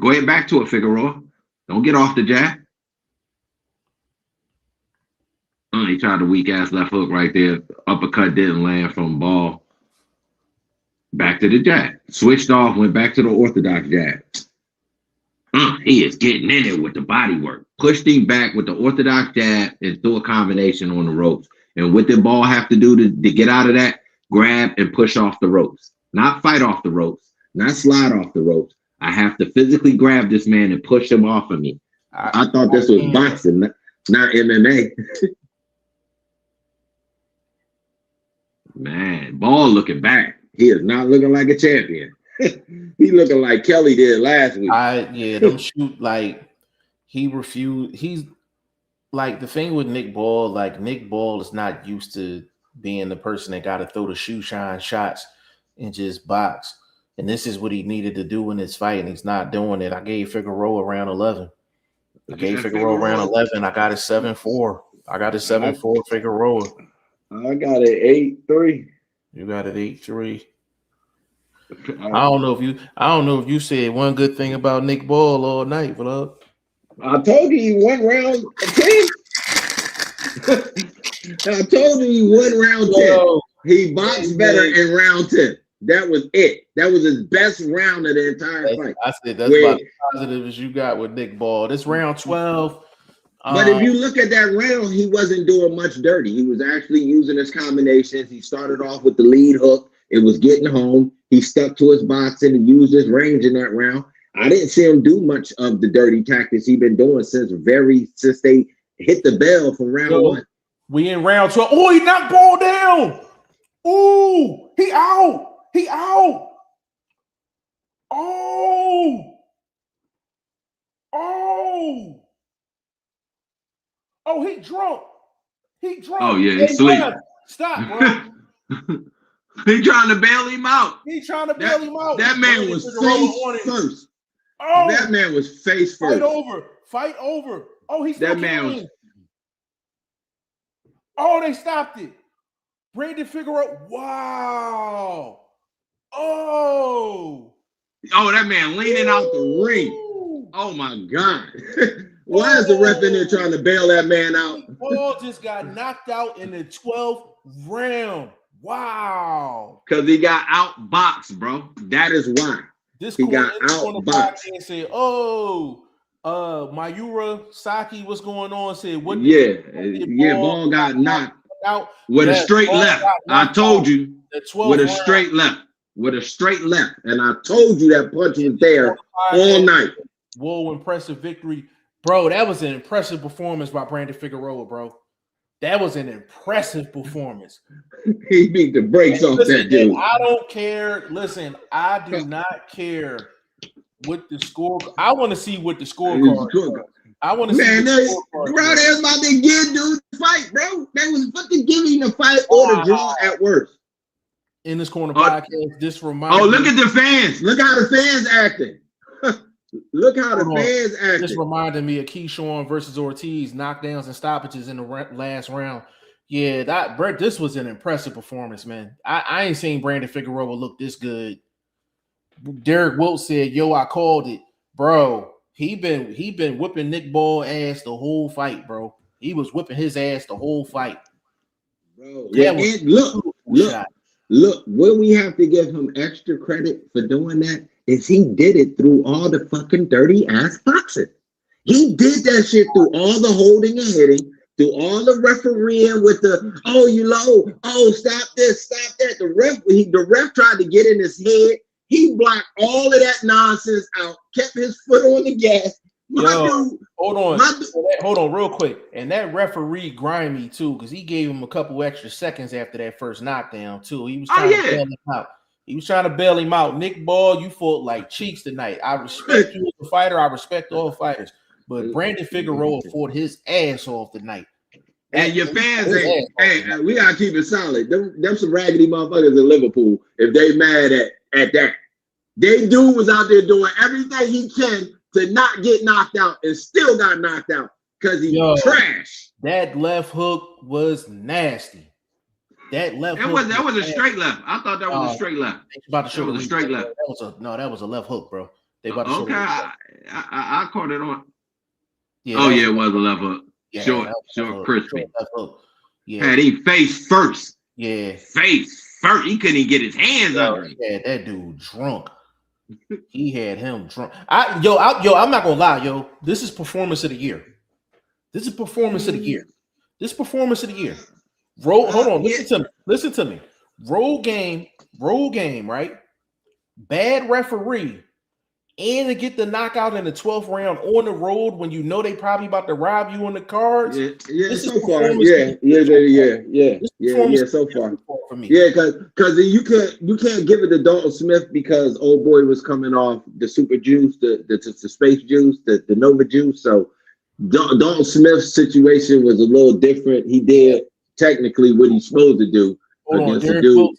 Go ahead back to it, Figueroa. Don't get off the jab. He tried a weak ass left hook right there. Uppercut didn't land from Ball. Back to the jab. Switched off, went back to the orthodox jab. He is getting in it with the body work. Pushed him back with the orthodox jab and threw a combination on the ropes. And what did Ball have to do to get out of that? Grab and push off the ropes. Not fight off the ropes. Not slide off the ropes. I have to physically grab this man and push him off of me. I thought this was boxing, not MMA. Man, Ball looking back. He is not looking like a champion. He looking like Kelly did last week. Them shoot like he refused. He's like the thing with Nick Ball. Like Nick Ball is not used to being the person that got to throw the shoe shine shots and just box. And this is what he needed to do in this fight, and he's not doing it. I gave Figueroa round 11. I gave Figueroa round 11. I got it 7-4. I got it 7-4 Figueroa. I got it 8-3. You got it 8-3. I don't know if you said one good thing about Nick Ball all night, bro. I told you he won round 10. I told you he won round 10. He boxed better in round 10. That was it. That was his best round of the entire fight. I said that's about as positive as you got with Nick Ball. This round 12. But if you look at that round, he wasn't doing much dirty. He was actually using his combinations. He started off with the lead hook. It was getting home. He stuck to his boxing and used his range in that round. I didn't see him do much of the dirty tactics he's been doing since they hit the bell from round 1. We in round 12. Oh, he knocked Ball down. Oh, he out. He out. Oh. Oh, he drunk. Oh, yeah, he's asleep. Stop, bro. He trying to bail him out. That man was face first. Oh, that man was face first. Fight over. Oh, he's that man was. Oh, they stopped it. Brandon Figueroa. Wow. Oh, that man leaning out the ring. Oh my God. Why is the ref in there trying to bail that man out? Ball just got knocked out in the 12th round. Wow. Because he got outboxed, bro. That is why. This he got outboxed. And say, oh, Mayura Saki, what's going on? Said what did Ball got knocked out with a yes, straight ball left. got I knocked told out you the with 12th a round. straight left. With a straight left. And I told you that punch was there all Podcast. night. Whoa, impressive victory. Bro, that was an impressive performance by Brandon Figueroa, bro. That was an impressive performance. He beat the brakes off that dude. I don't care. Listen, I do not care what the score. I want to see what the scorecard is. I want to see what the scorecard bro, they was about to give dude the fight, bro. They was fucking giving the fight or the draw at worst. In this corner podcast, this reminds me. Oh, look at the fans. Look how the fans acting. Look how the fans acting. This reminded me of Keyshawn versus Ortiz, knockdowns and stoppages in the last round. Yeah, this was an impressive performance, man. I ain't seen Brandon Figueroa look this good. Derek Wilt said, "Yo, I called it, bro." He been whipping Nick Ball ass the whole fight, bro. He was whipping his ass the whole fight, bro. Look. What we have to give him extra credit for doing that is he did it through all the fucking dirty ass boxing. He did that shit through all the holding and hitting, through all the refereeing with the you low, stop this, stop that. The ref tried to get in his head. He blocked all of that nonsense out, kept his foot on the gas. Hold on, real quick. And that referee grimy too, because he gave him a couple extra seconds after that first knockdown too. He was trying to bail him out. He was trying to bail him out. Nick Ball, you fought like cheeks tonight. I respect you as a fighter. I respect all fighters. But Brandon Figueroa fought his ass off tonight. And your fans ain't. We gotta keep it solid. Them some raggedy motherfuckers in Liverpool. If they mad at that, they dude was out there doing everything he can to not get knocked out and still got knocked out because he trash. That left hook was nasty. That was a straight left. I thought that was a straight left. About to show a straight left. That was a left hook, bro. They about to okay, I caught it on. Yeah, it was a left hook. Yeah, short, crispy. Left hook. Yeah, had he face first. Yeah, face first. He couldn't even get his hands under him. Yeah, that dude drunk. He had him drunk. I'm not gonna lie, yo. This is performance of the year. This is performance of the year. Hold on. Listen to me. Roll game, right? Bad referee, and to get the knockout in the 12th round on the road when you know they probably about to rob you on the cards. Yeah. So far, yeah. So far, for me. Yeah, because you can't give it to Dalton Smith because old boy was coming off the super juice, the space juice, the Nova juice. So Dalton Smith's situation was a little different. He did technically what he's supposed to do against the dude.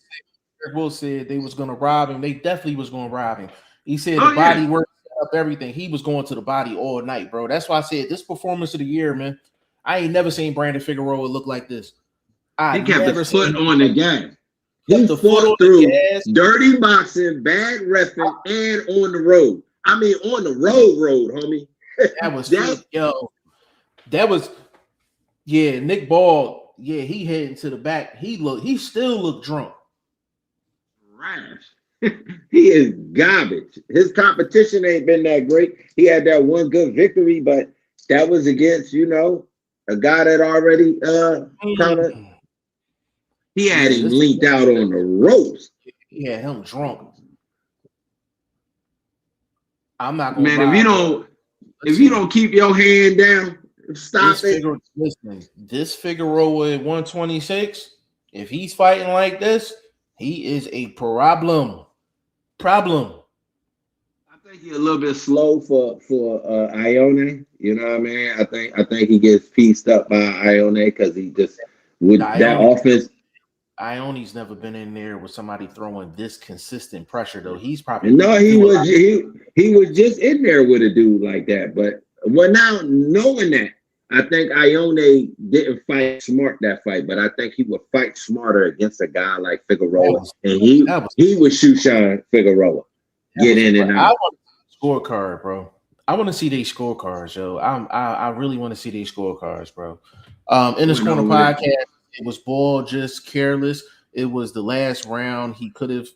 Derek Will said they was going to rob him. They definitely was going to rob him. He said the body work up everything. He was going to the body all night, bro. That's why I said this performance of the year, man. I ain't never seen Brandon Figueroa look like this. He kept the foot on the gas. He fought through dirty boxing, bad reffing, and on the road. I mean, on the road, homie. Nick Ball. Yeah, he heading to the back. He still looked drunk. Rash. He is garbage. His competition ain't been that great. He had that one good victory, but that was against, a guy that already kind of. He had him leaked out on the ropes. He had him drunk. I'm not gonna. Man, if you don't keep your hand down, stop it. Listen, this Figueroa at 126. If he's fighting like this, he is a problem. I think he's a little bit slow for Ione. You know what I mean? I think he gets pieced up by Ione because he just with that offense. Ione's never been in there with somebody throwing this consistent pressure though. He's probably he was just in there with a dude like that. But now knowing that, I think Ione didn't fight smart that fight, but I think he would fight smarter against a guy like Figueroa, and he would Shushan Figueroa get in and out. I want a scorecard, bro. I want to see these scorecards, yo. I really want to see these scorecards, bro. In this corner podcast, it was Ball just careless. It was the last round. He could have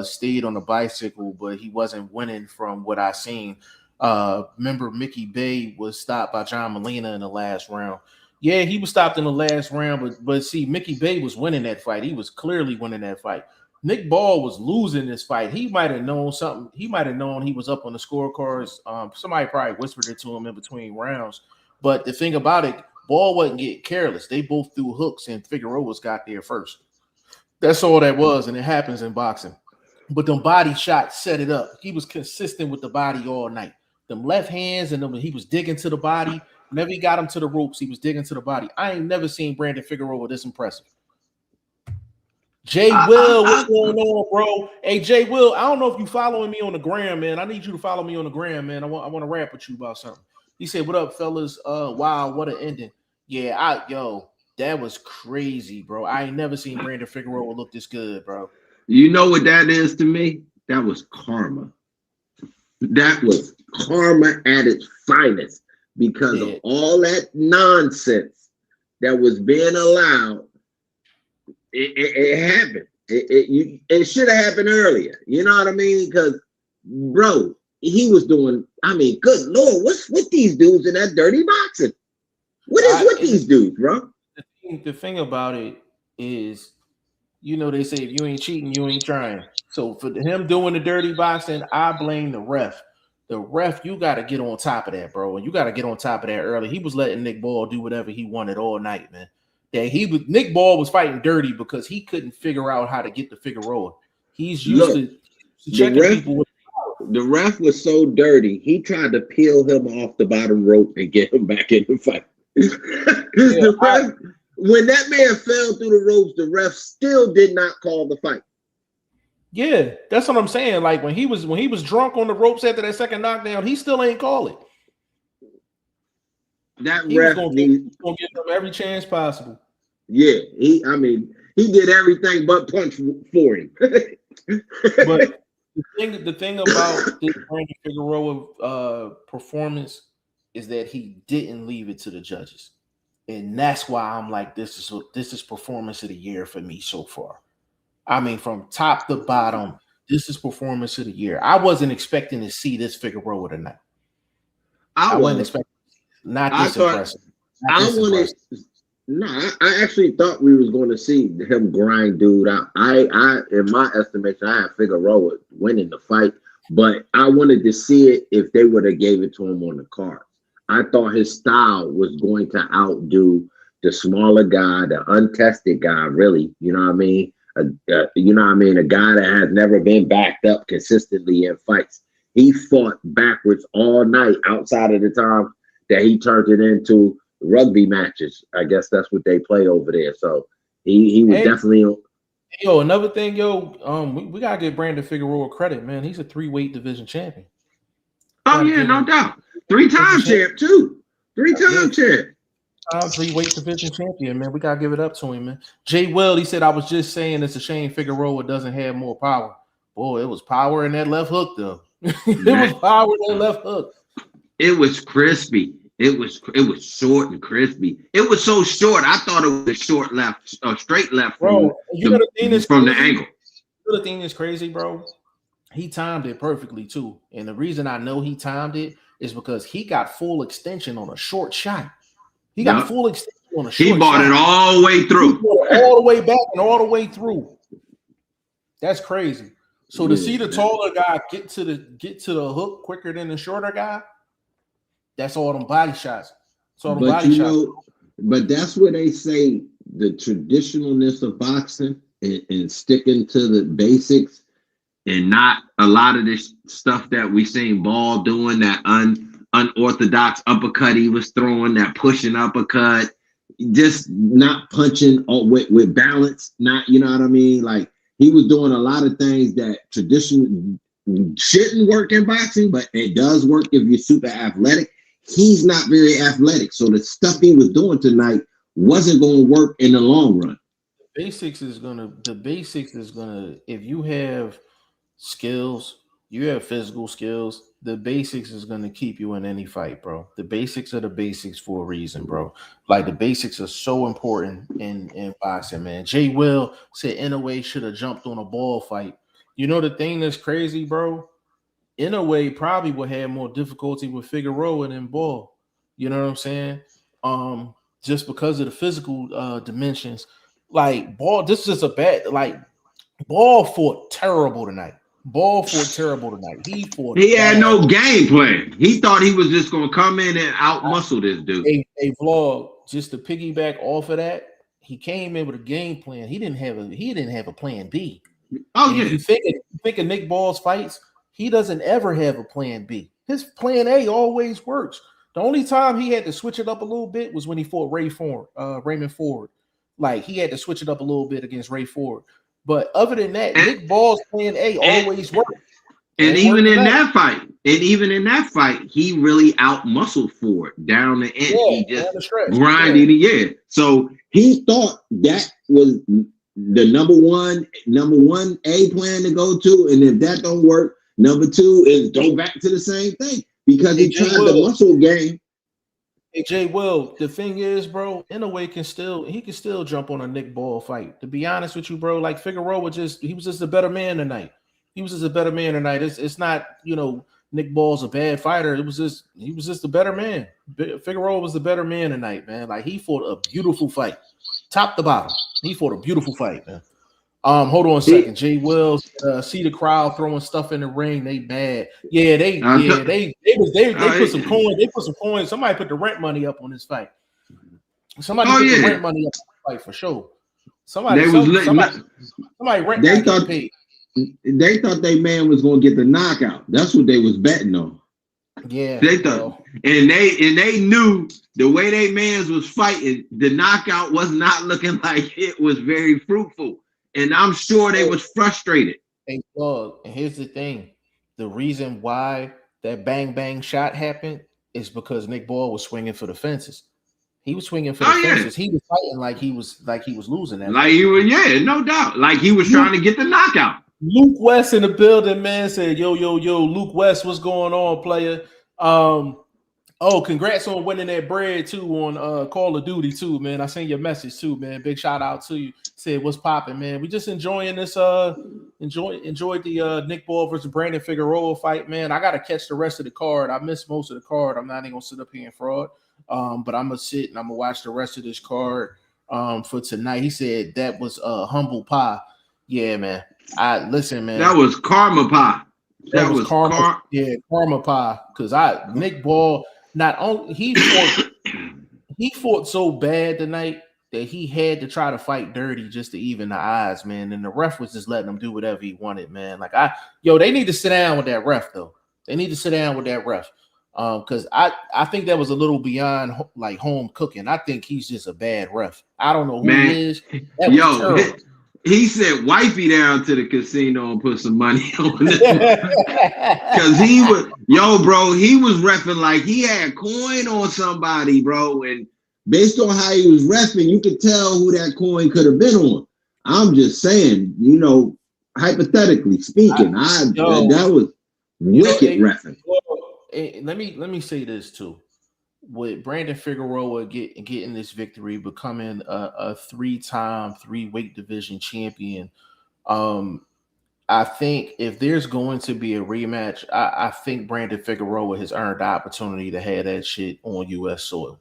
stayed on the bicycle, but he wasn't winning from what I seen. Remember Mickey Bay was stopped by John Molina in the last round. Yeah, he was stopped in the last round, but see, Mickey Bay was winning that fight. He was clearly winning that fight. Nick Ball was losing this fight. He might have known something. He might have known he was up on the scorecards. Somebody probably whispered it to him in between rounds. But the thing about it, Ball wasn't getting careless. They both threw hooks, and Figueroa's got there first. That's all that was, and it happens in boxing. But them body shots set it up. He was consistent with the body all night. Them left hands and them, he was digging to the body. Whenever he got him to the ropes, he was digging to the body. I ain't never seen Brandon Figueroa this impressive. Jay Will, what's going on, bro? Hey, Jay Will, I don't know if you following me on the gram, man. I need you to follow me on the gram, man. I want to rap with you about something. He said, "What up, fellas? Wow, what an ending. Yeah, that was crazy, bro. I ain't never seen Brandon Figueroa look this good, bro. You know what that is to me? That was karma. That was karma at its finest because of all that nonsense that was being allowed. It happened. It should have happened earlier. You know what I mean? Because, bro, he was doing. I mean, good Lord, what's with these dudes in that dirty boxing? What is with these dudes, bro? The thing about it is, you know, they say if you ain't cheating, you ain't trying. So for him doing the dirty boxing, I blame the ref. The ref, you got to get on top of that, bro. And you got to get on top of that early. He was letting Nick Ball do whatever he wanted all night, man. That Nick Ball was fighting dirty because he couldn't figure out how to get to Figueroa. He's used to checking people with the ref was so dirty, he tried to peel him off the bottom rope and get him back in the fight. The ref, when that man fell through the ropes, the ref still did not call the fight. Yeah, that's what I'm saying. Like when he was drunk on the ropes after that second knockdown, he still ain't call it. That ref gonna give him every chance possible. Yeah, he did everything but punch for him. But the thing about this Brandon Figueroa performance is that he didn't leave it to the judges, and that's why I'm like, this is performance of the year for me so far. I mean, from top to bottom, this is performance of the year. I wasn't expecting to see this Figueroa tonight. I wasn't expecting. Not this impressive. I actually thought we was going to see him grind dude out. I in my estimation, I had Figueroa winning the fight, but I wanted to see it if they would have gave it to him on the card. I thought his style was going to outdo the smaller guy, the untested guy, really. You know what I mean? A guy that has never been backed up consistently in fights. He fought backwards all night outside of the time that he turned it into rugby matches. I guess that's what they play over there. So he was definitely. Yo, another thing, we gotta give Brandon Figueroa credit, man. He's a 3-weight division champion. Oh yeah, no doubt. 3-time champ too. 3-time champ. 3-weight division champion, man. We gotta give it up to him, man. Jay Will, he said, I was just saying it's a shame Figueroa doesn't have more power. Boy, it was power in that left hook, though. It was power in that left hook. It was crispy. It was short and crispy. It was so short. I thought it was a short left, a straight left from the angle. The thing is crazy, bro. He timed it perfectly too, and the reason I know he timed it is because he got full extension on a short shot. He got full extension on a short shot. He bought it all the way through, all the way back and all the way through. That's crazy. So to see the taller guy get to the hook quicker than the shorter guy. That's all them body shots. But that's where they say the traditionalness of boxing and sticking to the basics and not a lot of this stuff that we seen Ball doing, that unorthodox uppercut he was throwing, that pushing uppercut, just not punching with balance, not, you know what I mean? Like he was doing a lot of things that tradition shouldn't work in boxing, but it does work if you're super athletic. He's not very athletic, so the stuff he was doing tonight wasn't going to work in the long run. The basics is gonna. If you have skills, you have physical skills. The basics is gonna keep you in any fight, bro. The basics are the basics for a reason, bro. Like the basics are so important in boxing, man. Jay Will said Inoue should have jumped on a ball fight. You know the thing that's crazy, bro. in a way, probably would have more difficulty with Figueroa than Ball. You know what I'm saying? Just because of the physical dimensions. Like Ball, this is a bad like Ball fought terrible tonight. Ball fought terrible tonight. He fought He had bad. no game plan. He thought he was just gonna come in and out muscle this dude. A vlog just to piggyback off of that. He came in with a game plan. He didn't have a plan B. Oh And yeah. if you think of Nick Ball's fights, he doesn't ever have a plan B. His plan A always works. The only time he had to switch it up a little bit was when he fought Raymond Ford. Like he had to switch it up a little bit against Ray Ford. But other than that, Nick Ball's plan A always worked. And even in that fight, he really out muscled Ford down the end. Yeah, he just grinded. Yeah. So he thought that was the number one A plan to go to, and if that don't work, number two is go back to the same thing because he tried the muscle game. Hey Jay Will, the thing is, bro, in a way he can still jump on a Nick Ball fight. To be honest with you, bro, like Figueroa was just a better man tonight. It's not, Nick Ball's a bad fighter. He was just a better man. Figueroa was the better man tonight, man. Like he fought a beautiful fight, top to bottom. He fought a beautiful fight, man. Hold on a second. Jay Wills, see the crowd throwing stuff in the ring. They bad. Yeah, they put some coins. They put some coins. Somebody put the rent money up on this fight. Somebody put the rent money up on this fight for sure. Somebody rent. They thought their man was gonna get the knockout. That's what they was betting on. Yeah, they thought, and they knew the way they mans was fighting. The knockout was not looking like it was very fruitful. And I'm sure they was frustrated. Hey, dog, and here's the thing. The reason why that bang bang shot happened is because Nick Ball was swinging for the fences. He was swinging for the fences. He was fighting like he was losing that. Like he was, no doubt. Like he was trying to get the knockout. Luke West in the building, man, said, yo, Luke West, what's going on, player? Congrats on winning that bread too on Call of Duty too, man. I seen your message too, man. Big shout out to you. Said what's popping, man. We just enjoying this enjoyed the Nick Ball versus Brandon Figueroa fight, man. I gotta catch the rest of the card. I missed most of the card. I'm not even gonna sit up here and fraud. But I'm gonna sit and I'm gonna watch the rest of this card for tonight. He said that was humble pie. Yeah, man. Listen, man. That was karma pie. That was karma. Karma pie. Because Nick Ball. Not only he fought so bad tonight that he had to try to fight dirty just to even the odds, man. And the ref was just letting him do whatever he wanted, man. Like they need to sit down with that ref though. They need to sit down with that ref. Because I think that was a little beyond like home cooking. I think he's just a bad ref. I don't know who he is. That was terrible. He said wifey down to the casino and put some money on it. Because he was reffing like he had coin on somebody, bro. And based on how he was reffing, you could tell who that coin could have been on. I'm just saying, hypothetically speaking, that was wicked reffing. Let me say this too. With Brandon Figueroa getting this victory, becoming a 3-time 3-weight division champion, I think if there's going to be a rematch, I think Brandon Figueroa has earned the opportunity to have that shit on U.S. soil.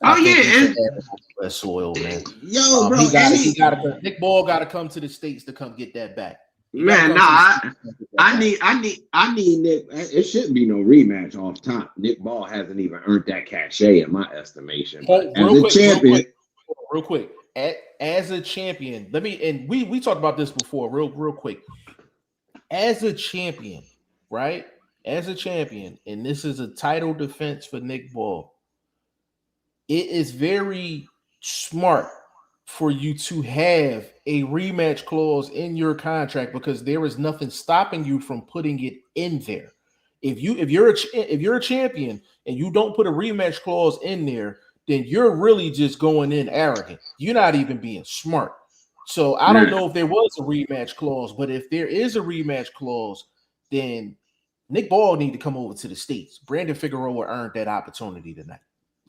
U.S. soil, man. Bro, Nick Ball got to come to the States to come get that back. Man, I need Nick. It shouldn't be no rematch off top. Nick Ball hasn't even earned that cachet in my estimation. Real quick, as a champion, we talked about this before, real quick. As a champion, right? As a champion, and this is a title defense for Nick Ball. It is very smart for you to have a rematch clause in your contract because there is nothing stopping you from putting it in there. If you're a champion and you don't put a rematch clause in there, then you're really just going in arrogant. You're not even being smart. So I don't know if there was a rematch clause, but if there is a rematch clause, then Nick Ball need to come over to the States. Brandon Figueroa earned that opportunity tonight.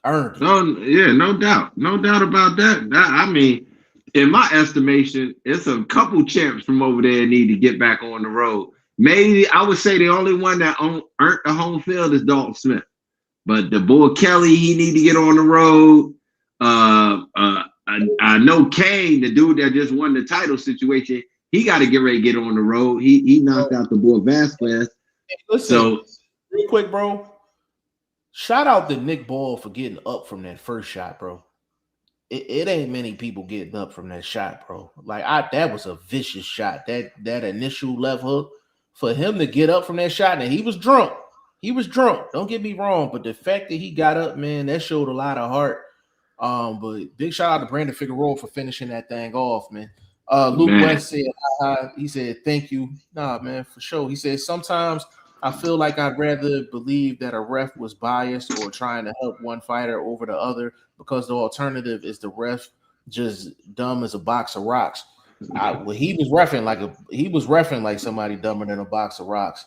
Earned it. No doubt about that. I mean, in my estimation, it's a couple champs from over there need to get back on the road maybe I would say the only one that earned the home field is Dalton Smith. But the boy Kelly, he need to get on the road. I know Kane, the dude that just won the title situation, he got to get ready to get on the road. He knocked out the boy Vasquez. Hey, listen, So real quick, bro. Shout out to Nick Ball for getting up from that first shot, bro. It ain't many people getting up from that shot, bro. Like that was a vicious shot. That initial left hook for him to get up from that shot, and he was drunk. He was drunk. Don't get me wrong, but the fact that he got up, man, that showed a lot of heart. But big shout out to Brandon Figueroa for finishing that thing off, man. Luke man, West said, he said, thank you. Nah, man, for sure. He said, sometimes I feel like I'd rather believe that a ref was biased or trying to help one fighter over the other because the alternative is the ref just dumb as a box of rocks. He was reffing like somebody dumber than a box of rocks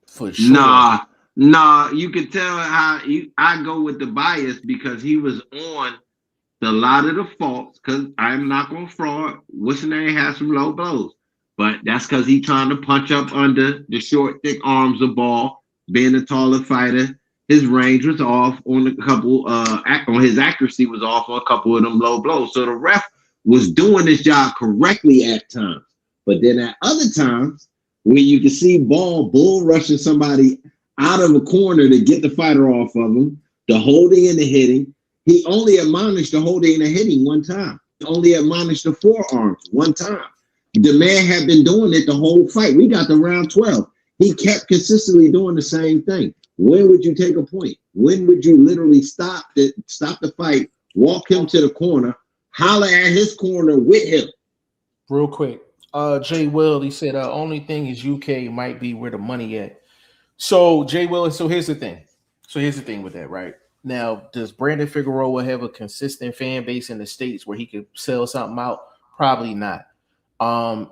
for sure. nah, you can tell I go with the bias because he was on the lot of the faults because I'm not gonna fraud. What's the name has some low blows, but that's because he trying to punch up under the short, thick arms of Ball. Being a taller fighter, his range was off on a couple. On his accuracy was off on a couple of them low blows. So the ref was doing his job correctly at times, but then at other times when you can see Ball bull rushing somebody out of a corner to get the fighter off of him, the holding and the hitting. He only admonished the holding and the hitting one time. He only admonished the forearms one time. The man had been doing it the whole fight. We got to round 12. He kept consistently doing the same thing. When would you take a point? When would you literally stop the fight, walk him to the corner, holler at his corner with him? Real quick, Jay Will, he said, only thing is UK might be where the money at. So Jay Will, so here's the thing. With that, right? Now, does Brandon Figueroa have a consistent fan base in the States where he could sell something out? Probably not.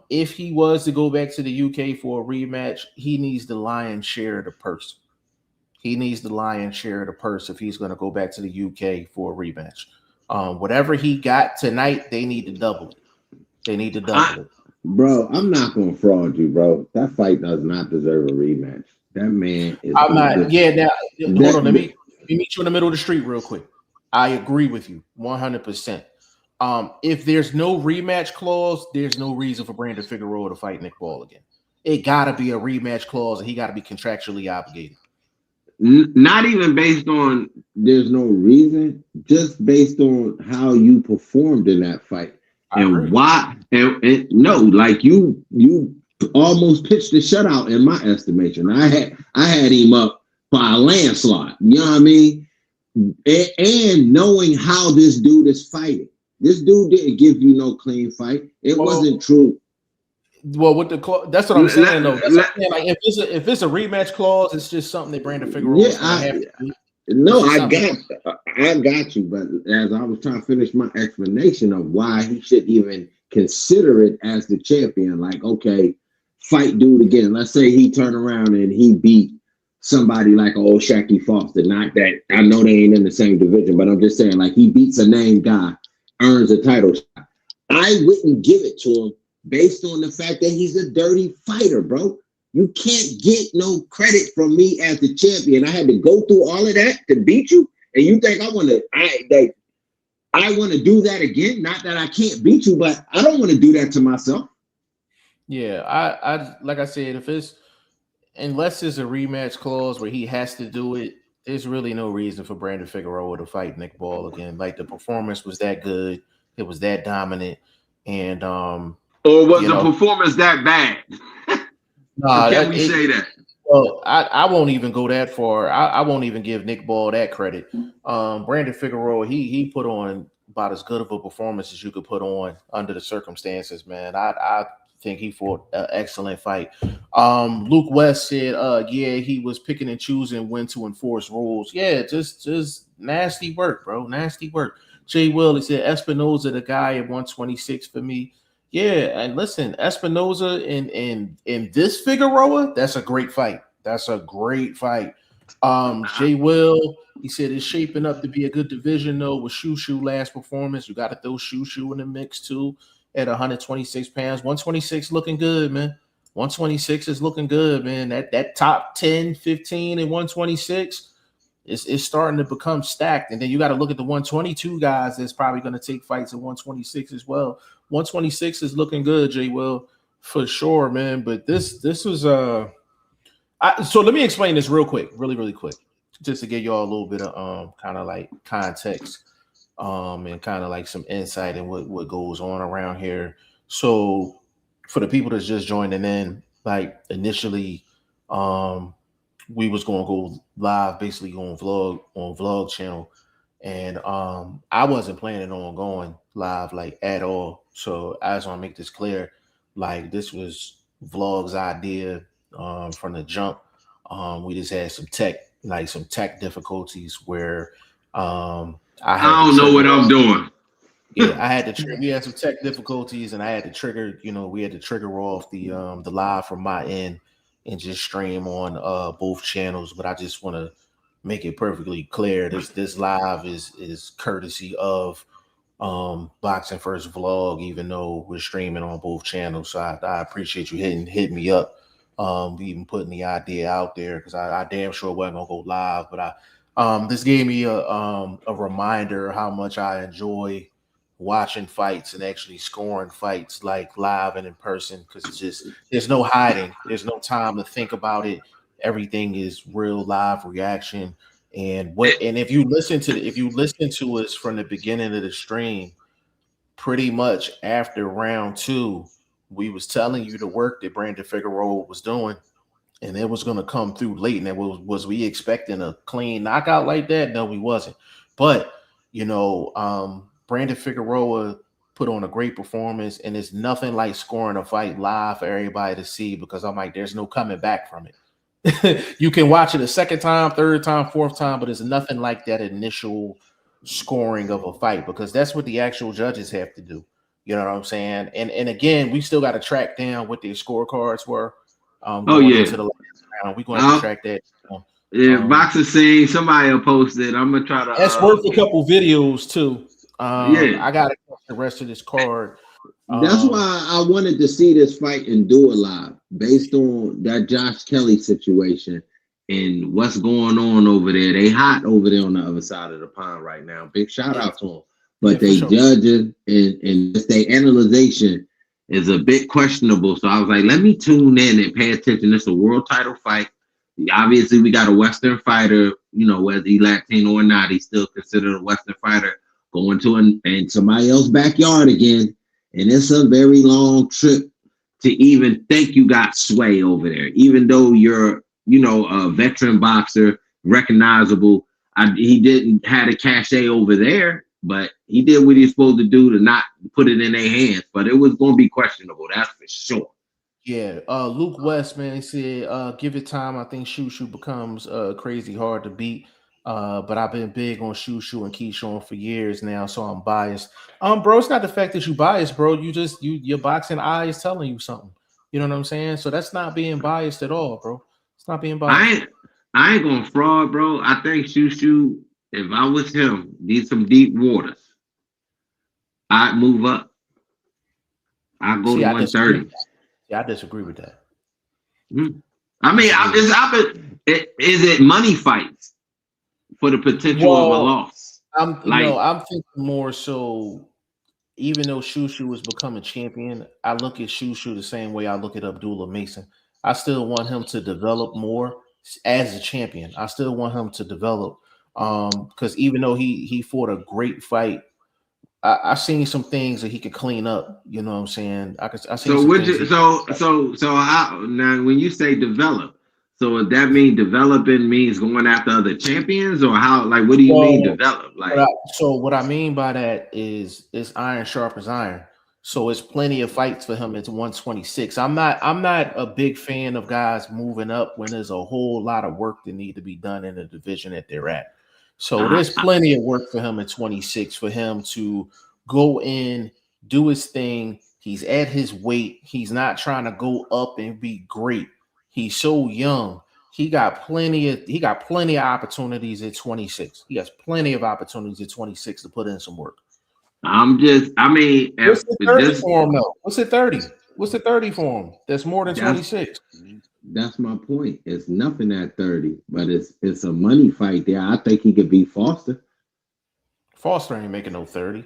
If he was to go back to the UK for a rematch, he needs the lion's share of the purse. If he's going to go back to the UK for a rematch. Whatever he got tonight, they need to double it. Bro, I'm not going to fraud you, bro. That fight does not deserve a rematch. That man is. I'm not. Yeah, now hold on. Let me meet you in the middle of the street real quick. I agree with you 100%. If there's no rematch clause, there's no reason for Brandon Figueroa to fight Nick Ball again. It got to be a rematch clause, and he got to be contractually obligated. Not even based on there's no reason, just based on how you performed in that fight and why. And no, like you almost pitched a shutout in my estimation. I had him up by a landslide. You know what I mean? And knowing how this dude is fighting. This dude didn't give you no clean fight. It wasn't true. Well, with that's what I'm saying though. Like if it's a rematch clause, it's just something that Brandon Figueroa have to do. No, I got you. But as I was trying to finish my explanation of why he should even consider it as the champion, like, okay, fight dude again. Let's say he turned around and he beat somebody like old Shaky Foster. Not that I know they ain't in the same division, but I'm just saying, like, he beats a named guy, earns a title shot. I wouldn't give it to him based on the fact that he's a dirty fighter, bro. You can't get no credit from me as the champion. I had to go through all of that to beat you, and you think I want to do that again? Not that I can't beat you, but I don't want to do that to myself. Yeah, I like I said, unless there's a rematch clause where he has to do it, there's really no reason for Brandon Figueroa to fight Nick Ball again. Like, the performance was that good, it was that dominant, and or was the performance that bad? Can we say that? Well, I won't even go that far. I won't even give Nick Ball that credit. Brandon Figueroa, he put on about as good of a performance as you could put on under the circumstances, man. I think he fought an excellent fight. Luke West said, yeah, he was picking and choosing when to enforce rules. Yeah, just nasty work, bro. Nasty work. Jay Will, he said, Espinoza, the guy at 126 for me. Yeah, and listen, Espinoza in this Figueroa, that's a great fight. Jay Will, he said it's shaping up to be a good division though with Shushu last performance. You got to throw Shushu in the mix too at 126 pounds. 126 looking good, man. 126 is looking good, man. That top 10, 15, and 126 is starting to become stacked. And then you got to look at the 122 guys that's probably going to take fights at 126 as well. 126 is looking good, Jay Will, for sure, man. But this was so let me explain this real quick, really quick, just to give y'all a little bit of kind of like context and kind of like some insight in what goes on around here. So for the people that's just joining in, like initially, um, we was gonna go live basically on vlog channel, and I wasn't planning on going live like at all. So I just want to make this clear, like this was vlog's idea from the jump. We just had some tech difficulties where I had I to don't know trigger. what I'm doing. Yeah, I had to. We had some tech difficulties, and I had to trigger. We had to trigger off the live from my end and just stream on both channels. But I just want to make it perfectly clear: this live is courtesy of Boxing First Vlog, even though we're streaming on both channels. So I appreciate you hitting me up, even putting the idea out there because I damn sure wasn't gonna go live, but I this gave me a reminder how much I enjoy watching fights and actually scoring fights like live and in person because it's just there's no hiding, there's no time to think about it. Everything is real live reaction. And if you listen to us from the beginning of the stream, pretty much after round two, we was telling you the work that Brandon Figueroa was doing, and it was going to come through late. And it was we expecting a clean knockout like that? No, we wasn't. But Brandon Figueroa put on a great performance, and it's nothing like scoring a fight live for everybody to see because I'm like, there's no coming back from it. You can watch it a second time, third time, fourth time, but it's nothing like that initial scoring of a fight because that's what the actual judges have to do. You know what I'm saying? And again, we still got to track down what their scorecards were Oh going yeah. into the last round. We're gonna have to Uh, track that down. yeah, boxer scene. Somebody will post it. I'm gonna try to. That's worth a couple videos too. Yeah, I got to catch the rest of this card. That's why I wanted to see this fight and do it live, based on that Josh Kelly situation and what's going on over there. They hot over there on the other side of the pond right now. Big shout Yeah, out to them. yeah, But for they sure. judging and just their analyzation is a bit questionable. So I was like, let me tune in and pay attention. This is a world title fight. Obviously, we got a Western fighter, whether he Latino or not, he's still considered a Western fighter going to and somebody else's backyard again. And it's a very long trip to even think you got sway over there, even though you're, a veteran boxer, recognizable. He didn't have a cachet over there, but he did what he's supposed to do to not put it in their hands. But it was going to be questionable, that's for sure. Yeah, Luke West, man, he said, give it time. I think Shushu becomes crazy hard to beat. But I've been big on Shushu and Keyshawn for years now, so I'm biased. Bro, it's not the fact that you biased, bro. Your boxing eye is telling you something. You know what I'm saying? So that's not being biased at all, bro. It's not being biased. I ain't gonna fraud, bro. I think Shushu, if I was him, need some deep waters. I'd move up. I'd go See, to I disagree 130. with that. Yeah, I disagree with that. I mean, is it money fights for the potential of a Well, loss? I'm thinking more so. Even though Shushu has become a champion, I look at Shushu the same way I look at Abdullah Mason. I still want him to develop more as a champion. I still want him to develop because even though he fought a great fight, I seen some things that he could clean up. You know what I'm saying? I seen So some would things. you so how now when you say develop, so would that mean developing means going after other champions or how like what do you mean Well, develop? Like what I mean by that is iron sharp as iron. So it's plenty of fights for him at 126. I'm not a big fan of guys moving up when there's a whole lot of work that need to be done in the division that they're at. So I, there's plenty of work for him at 26 for him to go in, do his thing. He's at his weight. He's not trying to go up and be great. He's so young. He got plenty of opportunities at 26. He has plenty of opportunities at 26 to put in some work. I'm just I mean What's if the 30 this for him though? What's the 30? What's the 30 for him? That's more than 26. That's my point. It's nothing at 30, but it's a money fight there. I think he could beat Foster. Foster ain't making no 30.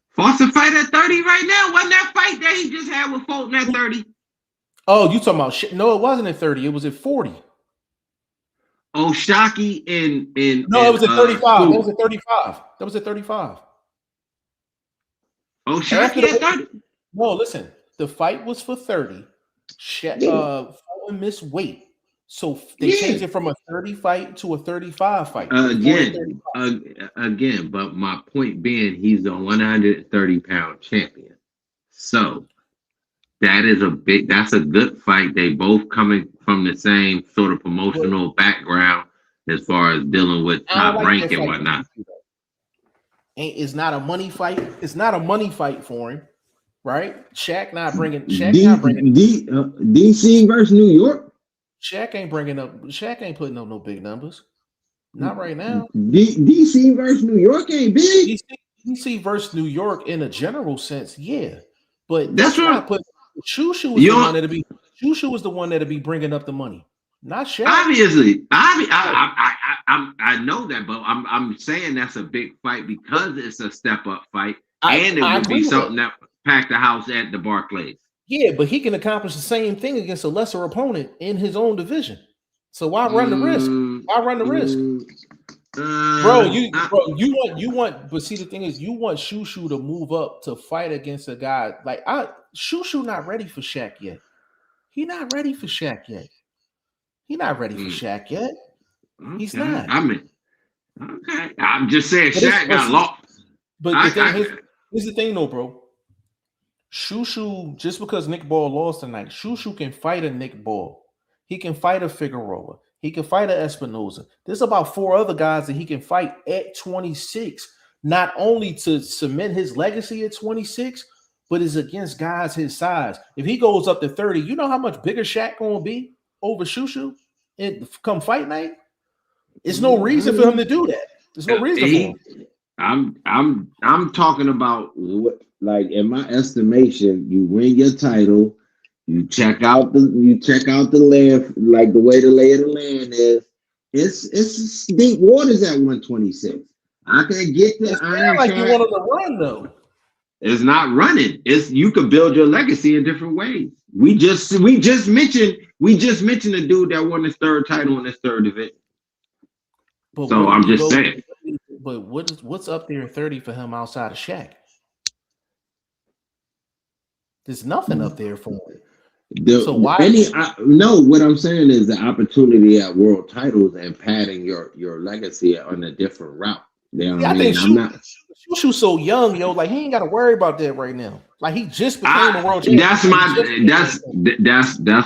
Foster fight at 30 right now. Wasn't that fight that he just had with Fulton at 30? Oh, you talking about shit? No, it wasn't at 30. It was at 40. Oh, Shockey and No, it was at 35. Food. That was at 35. That was at 35. Oh, Shockey at 30? No, listen. The fight was for 30. Fulton missed weight. So they changed it from a 30 fight to a 35 fight. Again, but my point being, he's a 130-pound champion. So that's a good fight. They both coming from the same sort of promotional background as far as dealing with top rank and whatnot. It's not a money fight. It's not a money fight for him, right? Shaq not bringing. DC versus New York. Shaq ain't putting up no big numbers. Not right now. DC versus New York ain't big. DC versus New York in a general sense, yeah. But that's right. Shushu was the one that'll be. Shushu was the one that'll be bringing up the money, not Shaq. Obviously, I know that, but I'm saying that's a big fight because it's a step up fight, and it would be something that packed the house at the Barclays. Yeah, but he can accomplish the same thing against a lesser opponent in his own division. So why run the risk? Why run the risk? You want. But see, the thing is, you want Shushu to move up to fight against a guy like Shushu. Not ready for Shaq yet. He's not ready for Shaq yet. He's not. I mean, okay. I'm just saying, Shaq got lost. But here's the thing, though, bro. Shushu, just because Nick Ball lost tonight, Shushu can fight a Nick Ball. He can fight a Figueroa. He can fight a Espinoza. There's about 4 other guys that he can fight at 26, not only to cement his legacy at 26, but is against guys his size. If he goes up to 30, you know how much bigger Shaq gonna be over Shushu come fight night? There's no reason for him to do that. There's no reason for him. I'm talking about what. Like in my estimation, you win your title, you check out the land, like the way the lay of the land is. It's deep waters at 126. I can get the iron. Like you wanted to run though. It's not running. It's you can build your legacy in different ways. We just mentioned the dude that won his 3rd title in his 3rd event. So I'm just saying. But what's up there 30 for him outside of Shaq? There's nothing up there for him. So why? What I'm saying is the opportunity at world titles and padding your legacy on a different route. You know what I mean? Shushu's so young, yo. Like he ain't got to worry about that right now. Like he just became a world champion. That's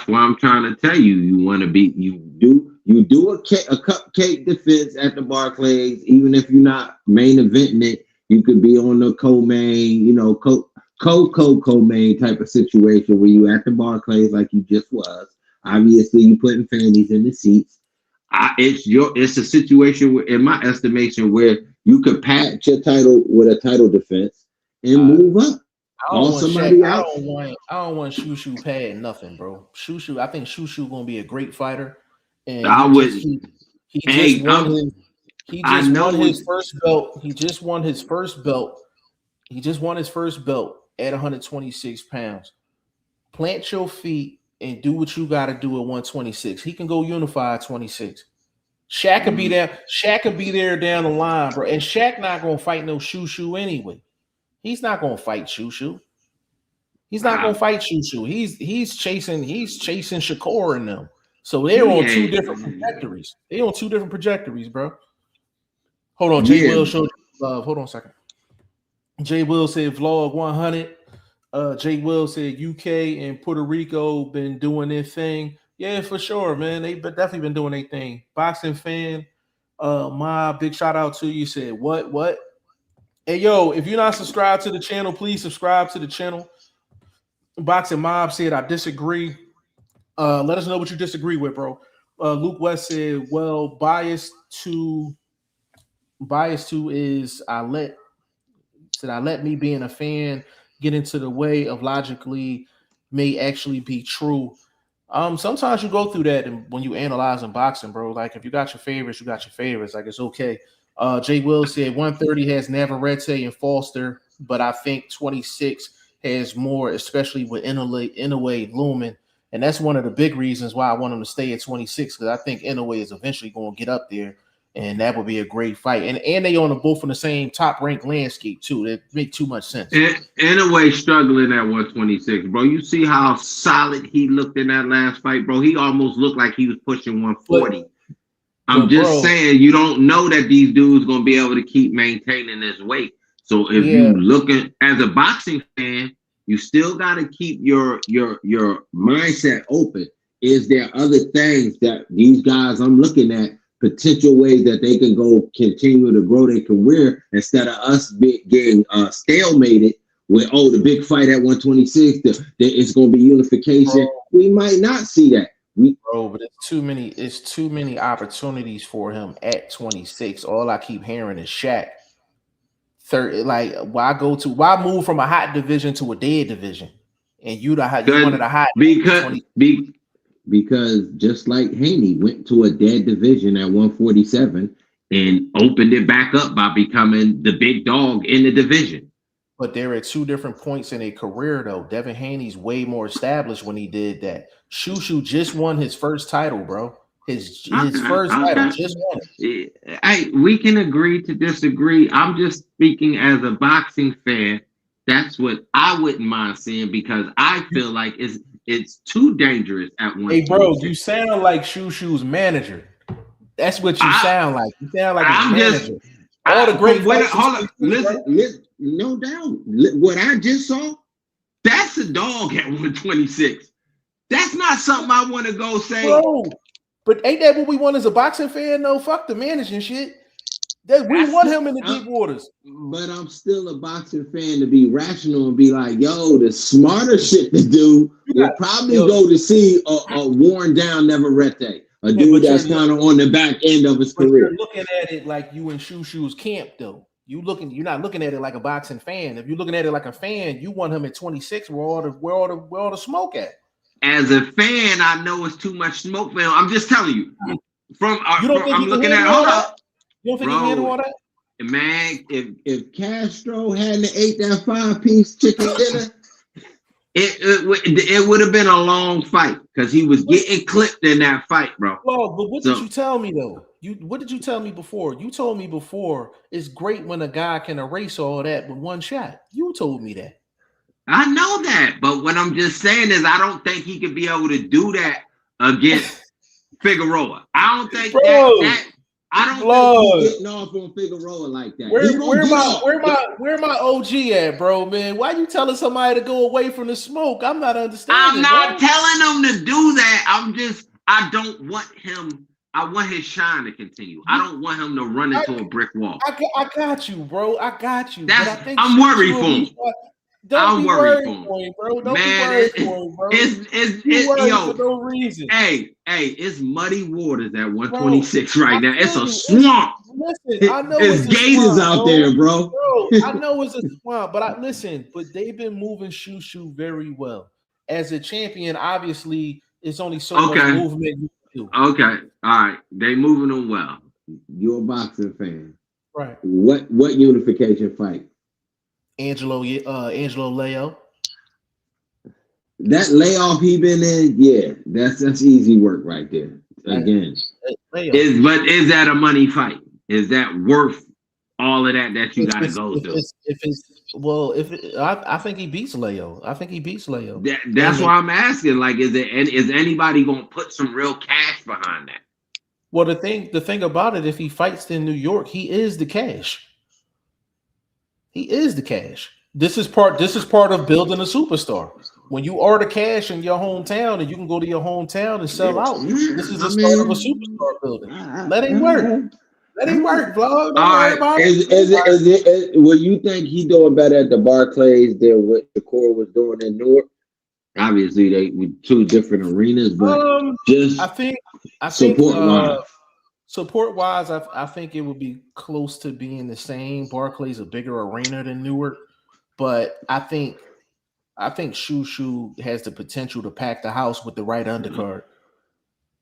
why I'm trying to tell you. You want to be. You do a cupcake defense at the Barclays, even if you're not main eventing it. You could be on the co-main, co-main type of situation where you at the Barclays like you just was. Obviously, you putting fannies in the seats. It's a situation where, in my estimation, where you could patch your title with a title defense and move up. I don't want Shushu padding nothing, bro. I think Shushu gonna be a great fighter. And he just won his first belt. He just won his first belt. He just won his first belt at 126 pounds. Plant your feet and do what you got to do at 126. He can go unified 26. Shaq could be there. Shaq could be there down the line, bro. And Shaq not gonna fight no Shushu anyway. He's not gonna fight Shushu. He's not gonna fight Shushu. He's chasing Shakur and them. So they're on 2 different trajectories. They're on 2 different trajectories, bro. Hold on, Jay Will showed love. Hold on a second. Jay Will said vlog 100. Jay Will said UK and Puerto Rico been doing their thing. Yeah, for sure, man. They've definitely been doing their thing. Boxing fan, my big shout out to you. Said what? Hey, yo, if you're not subscribed to the channel, please subscribe to the channel. Boxing Mob said I disagree. Let us know what you disagree with, bro. Luke West said, well, bias to is I let me being a fan get into the way of logically may actually be true. Sometimes you go through that and when you analyze in boxing, bro. Like if you got your favorites, you got your favorites. Like it's okay. Jay Will said 130 has Navarrete and Foster, but I think 26 has more, especially with Inoue looming. And that's one of the big reasons why I want him to stay at 26, because I think Inoue is eventually going to get up there, and that would be a great fight. And they on the both on the same top ranked landscape too. That make too much sense. Inoue struggling at 126, bro. You see how solid he looked in that last fight, bro. He almost looked like he was pushing 140. I'm just saying, you don't know that these dudes gonna be able to keep maintaining this weight. So if you looking as a boxing fan, you still got to keep your mindset open. Is there other things that these guys I'm looking at, potential ways that they can go continue to grow their career instead of us getting stalemated with, the big fight at 126, it's going to be unification. We might not see that. But it's too many opportunities for him at 26. All I keep hearing is Shaq. Why move from a hot division to a dead division? And you wanted a hot because just like Haney went to a dead division at 147 and opened it back up by becoming the big dog in the division. But there are two different points in a career, though. Devin Haney's way more established when he did that. Shushu just won his first title, bro. His first title just won it. We can agree to disagree. I'm just speaking as a boxing fan. That's what I wouldn't mind seeing, because I feel like it's too dangerous at one. Hey, bro, you sound like Shushu's manager. That's what you sound like. You sound like his manager. All the great fights. Hold on. Listen, no doubt. What I just saw, that's a dog at 126. That's not something I want to go say. Bro, but ain't that what we want as a boxing fan? No, fuck the managing shit. We want him in the deep waters. But I'm still a boxing fan to be rational and be like, yo, the smarter shit to do would probably go to see a worn down Navarrete, a dude that's kind of on the back end of his career. You're looking at it like you in Shushu's camp, though. You're not looking at it like a boxing fan. If you're looking at it like a fan, you want him at 26. Where all the smoke at? As a fan, I know it's too much smoke, man. I'm just telling you. I'm looking at. Hold up. You don't think he can handle all that? Man, if Castro hadn't ate that 5-piece chicken dinner, it would have been a long fight, because he was getting clipped in that fight, bro. Well, but what did you tell me though? What did you tell me before? You told me before it's great when a guy can erase all that with one shot. You told me that. I know that, but what I'm just saying is I don't think he could be able to do that against Figueroa. I don't think that. I don't think he's getting off on Figueroa like that. Where my OG at, bro, man? Why you telling somebody to go away from the smoke? I'm not understanding. I'm not telling him to do that. I don't want him. I want his shine to continue. I don't want him to run into a brick wall. I got you, bro. I got you. I'm worried for him. Don't be worried for him, bro. Don't be worried for him, bro. It's for no reason. Hey, it's muddy waters at 126 right now. It's a swamp. Listen, I know it's gators out there, bro. I know it's a swamp, but but they've been moving Shushu very well. As a champion, obviously, it's only so much movement you can do. Okay, all right. They moving them well. You're a boxing fan. Right. What unification fight? Angelo Leo. That layoff he been in, that's easy work right there. Again, is that a money fight? Is that worth all of that you got to go through? I think he beats Leo. That's why I'm asking. Like, is anybody gonna put some real cash behind that? Well, the thing about it, if he fights in New York, he is the cash. He is the cash. This is part of building a superstar. When you are the cash in your hometown and you can go to your hometown and sell out, this is the start of a superstar building. Let it work. Let it work, vlog. Well, you think he doing better at the Barclays than what the core was doing in Newark? Obviously, they with two different arenas, but I think support-wise, I think it would be close to being the same. Barclays a bigger arena than Newark, but I think I think Shushu has the potential to pack the house with the right undercard.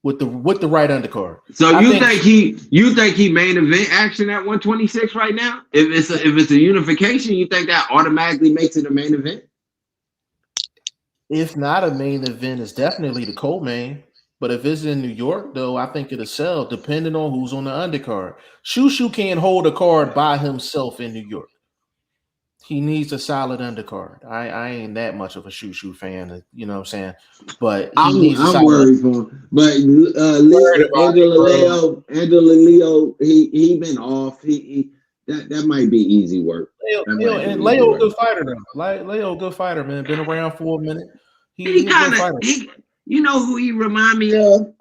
With the right undercard. So you think he main event action at 126 right now? If it's a unification, you think that automatically makes it a main event? If not a main event, it's definitely the co-main. But if it's in New York, though, I think it'll sell depending on who's on the undercard. Shushu can't hold a card by himself in New York. He needs a solid undercard. I ain't that much of a Shushu fan, you know what I'm saying? But I'm worried for him. But Angela Leo, he been off. That might be easy work. Leo, good fighter though. Leo, good fighter, man. Been around for a minute. He kind of, you know who he remind me of?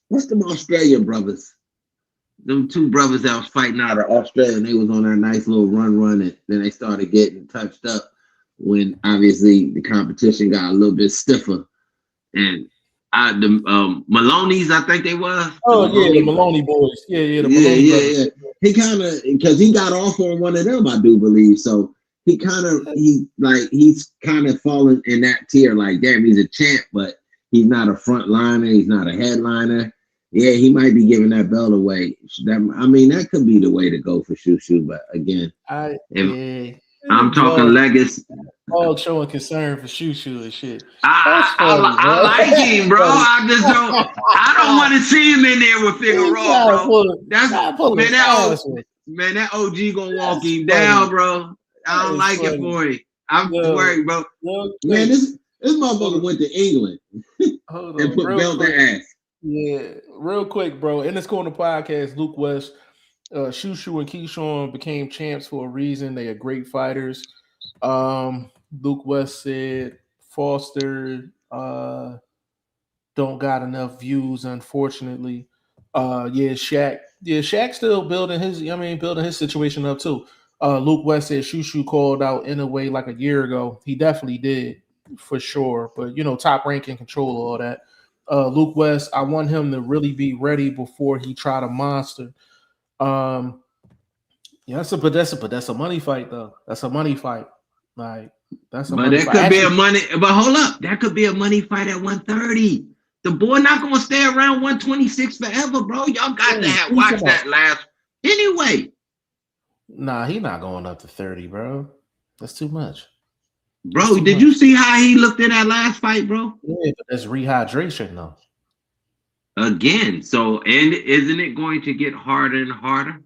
What's them Australian brothers? Them two brothers that was fighting out of Australia, and they was on their nice little run, and then they started getting touched up when obviously the competition got a little bit stiffer. And the Maloney's, I think they was. The Maloney boys. The Maloney brothers. He kind of, because he got off on one of them, I do believe. So he's kind of fallen in that tier. Like, damn, he's a champ, but he's not a front liner. He's not a headliner. Yeah, he might be giving that belt away. That could be the way to go for Shushu. But again, I'm talking legacy. All showing concern for Shushu and shit. I like him, bro. I don't want to see him in there with Figueroa, bro. That OG gonna walk him down, bro. I don't like it for him. I'm worried, bro. Man, this motherfucker went to England and put belt to ass. Yeah, real quick, bro. In this corner podcast, Luke West, Shushu and Keyshawn became champs for a reason. They are great fighters. Luke West said Foster don't got enough views, unfortunately. Shaq still building his situation up too. Luke West said Shushu called out in a way like a year ago. He definitely did, for sure. But Top Rank and control all that. Luke West, I want him to really be ready before he try to monster. That's a money fight though. That's a money fight. Like that's a but money that fight. could be a money. But hold up, that could be a money fight at 130. The boy not gonna stay around 126 forever, bro. Y'all got to watch that last anyway. Nah, he not going up to 30, bro. That's too much. Bro, did you see how he looked in that last fight, bro? Yeah, but that's rehydration, though. Again, so and isn't it going to get harder and harder?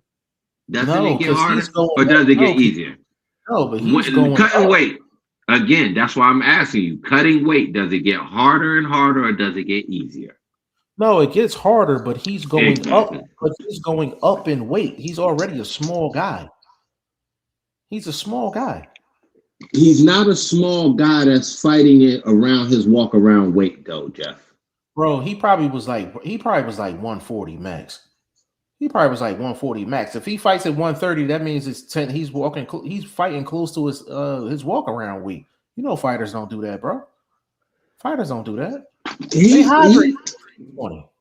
Doesn't it get harder, or does it get easier? No, but he's going cutting weight. Again, that's why I'm asking you. Cutting weight, does it get harder and harder, or does it get easier? No, it gets harder, but he's going up. But he's going up in weight. He's already a small guy. He's a small guy. He's not a small guy that's fighting it around his walk around weight, though, Jeff. Bro, he probably was like 140 max. He probably was like 140 max. If he fights at 130, that means it's 10. He's fighting close to his walk around weight. Fighters don't do that, bro. Fighters don't do that.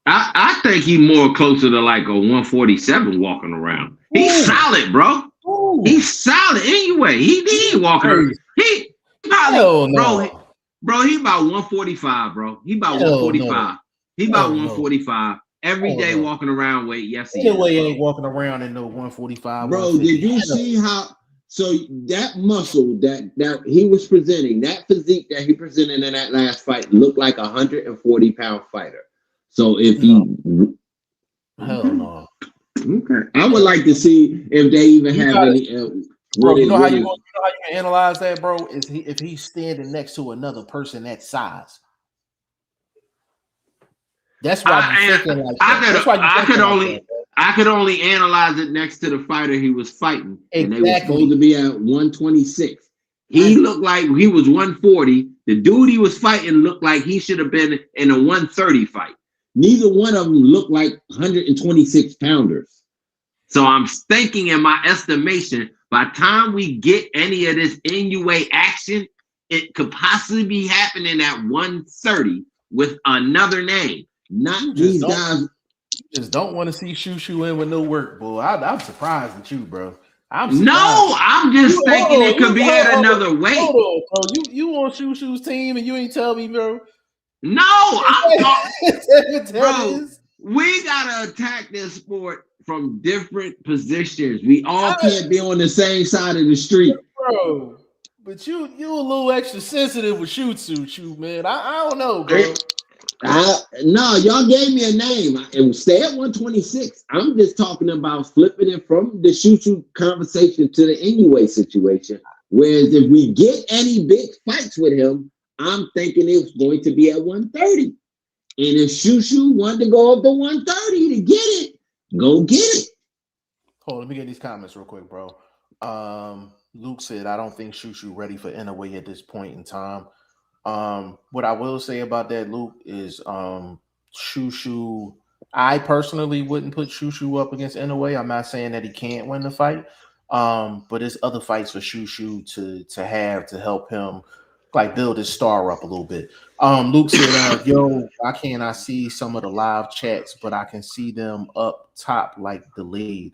I think he's more closer to like a 147 walking around. He's solid, bro. Ooh. He's solid anyway. He walking around. He probably, bro, he about 145, bro. He about 145. No. He about 145. Every day walking around weight. Yes, he ain't walking around in no 145. Bro, did you see how? So that muscle that he was presenting, that physique that he presented in that last fight, looked like a 140-pound fighter. So if hell no. Okay, I would like to see if they even have any. Bro, you know how you can analyze that, bro? Is if he's standing next to another person that size. That's why I'm thinking like that. I could only analyze it next to the fighter he was fighting, and they were supposed to be at 126. He looked like he was 140. The dude he was fighting looked like he should have been in a 130 fight. Neither one of them looked like 126 pounders. So I'm thinking, in my estimation, by the time we get any of this NUA action, it could possibly be happening at 130 with another name. Not these guys. Just don't want to see Shushu in with no work, boy. I'm surprised at you, bro. I'm surprised. I'm just thinking it could be at another weight. Hold on, bro. You on Shushu's team and you ain't tell me, bro. No, I'm talking, That bro. is. We gotta attack this sport from different positions. We all can't be on the same side of the street, bro. But you a little extra sensitive with shoot, man. I don't know, bro. No, y'all gave me a name. It was stay at 126. I'm just talking about flipping it from the shoot conversation to the anyway situation. Whereas if we get any big fights with him, I'm thinking it's going to be at 130. And if Shushu wanted to go up to 130 to get it, go get it. Hold on, let me get these comments real quick, bro. Luke said, I don't think Shushu ready for Inoue at this point in time. What I will say about that, Luke, is Shushu. I personally wouldn't put Shushu up against Inoue. I'm not saying that he can't win the fight. But there's other fights for Shushu to have to help him like build his star up a little bit. Luke said, yo, why can't I see some of the live chats, but I can see them up top like delayed.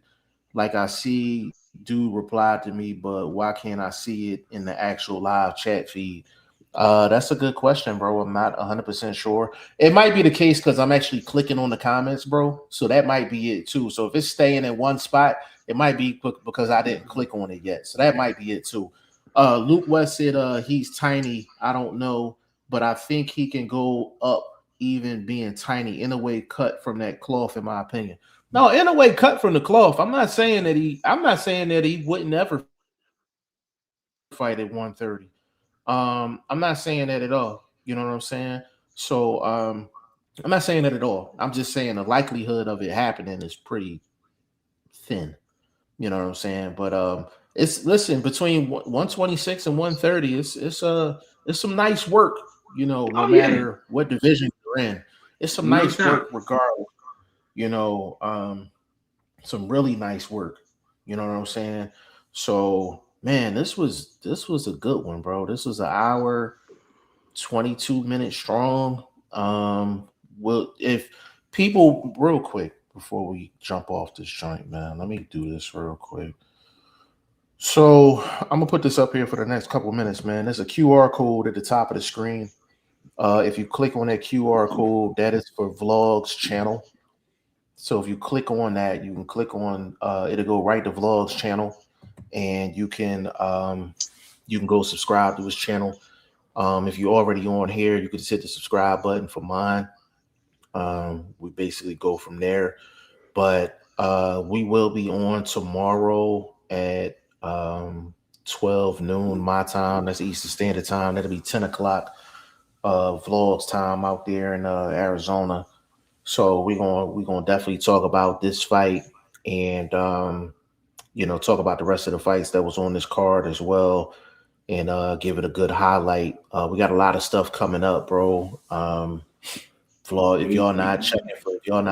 Like I see dude replied to me, but why can't I see it in the actual live chat feed? That's a good question, bro. I'm not 100% sure. It might be the case because I'm actually clicking on the comments, bro. So that might be it too. So if it's staying in one spot, it might be because I didn't click on it yet. So that might be it too. Luke West said he's tiny. I don't know, but I think he can go up even being tiny in a way cut from that cloth, in my opinion. No, in a way cut from the cloth. I'm not saying that he wouldn't ever fight at 130. I'm not saying that at all. You know what I'm saying? So I'm not saying that at all. I'm just saying the likelihood of it happening is pretty thin. You know what I'm saying? But it's listen between 126 and 130. It's some nice work. You know, no matter what division you're in, it's some nice work regardless. You know, some really nice work. You know what I'm saying? So man, this was a good one, bro. This was an hour 22 minutes strong. Well, if people real quick before we jump off this joint, man, let me do this real quick. So I'm gonna put this up here for the next couple of minutes, man. There's a QR code at the top of the screen. If you click on that QR code, that is for Vlogs channel. So if you click on that, you can click on it'll go right to Vlogs channel, and you can go subscribe to his channel. If you're already on here, you can just hit the subscribe button for mine. We basically go from there. But we will be on tomorrow at 12 noon my time. That's Eastern Standard Time. That'll be 10 o'clock vlogs time out there in Arizona. So we're gonna definitely talk about this fight and talk about the rest of the fights that was on this card as well and give it a good highlight. We got a lot of stuff coming up, bro. Vlog, if y'all not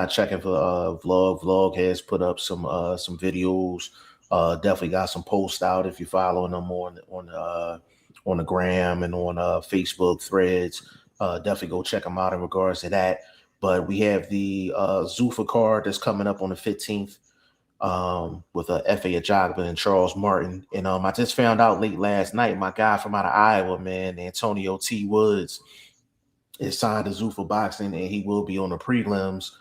checking for vlog has put up some videos. Definitely got some posts out if you're following them on the gram and on Facebook threads. Definitely go check them out in regards to that. But we have the Zuffa card that's coming up on the 15th with F.A. Ajagba and Charles Martin. And I just found out late last night, my guy from out of Iowa, man, Antonio T. Woods, is signed to Zuffa Boxing, and he will be on the prelims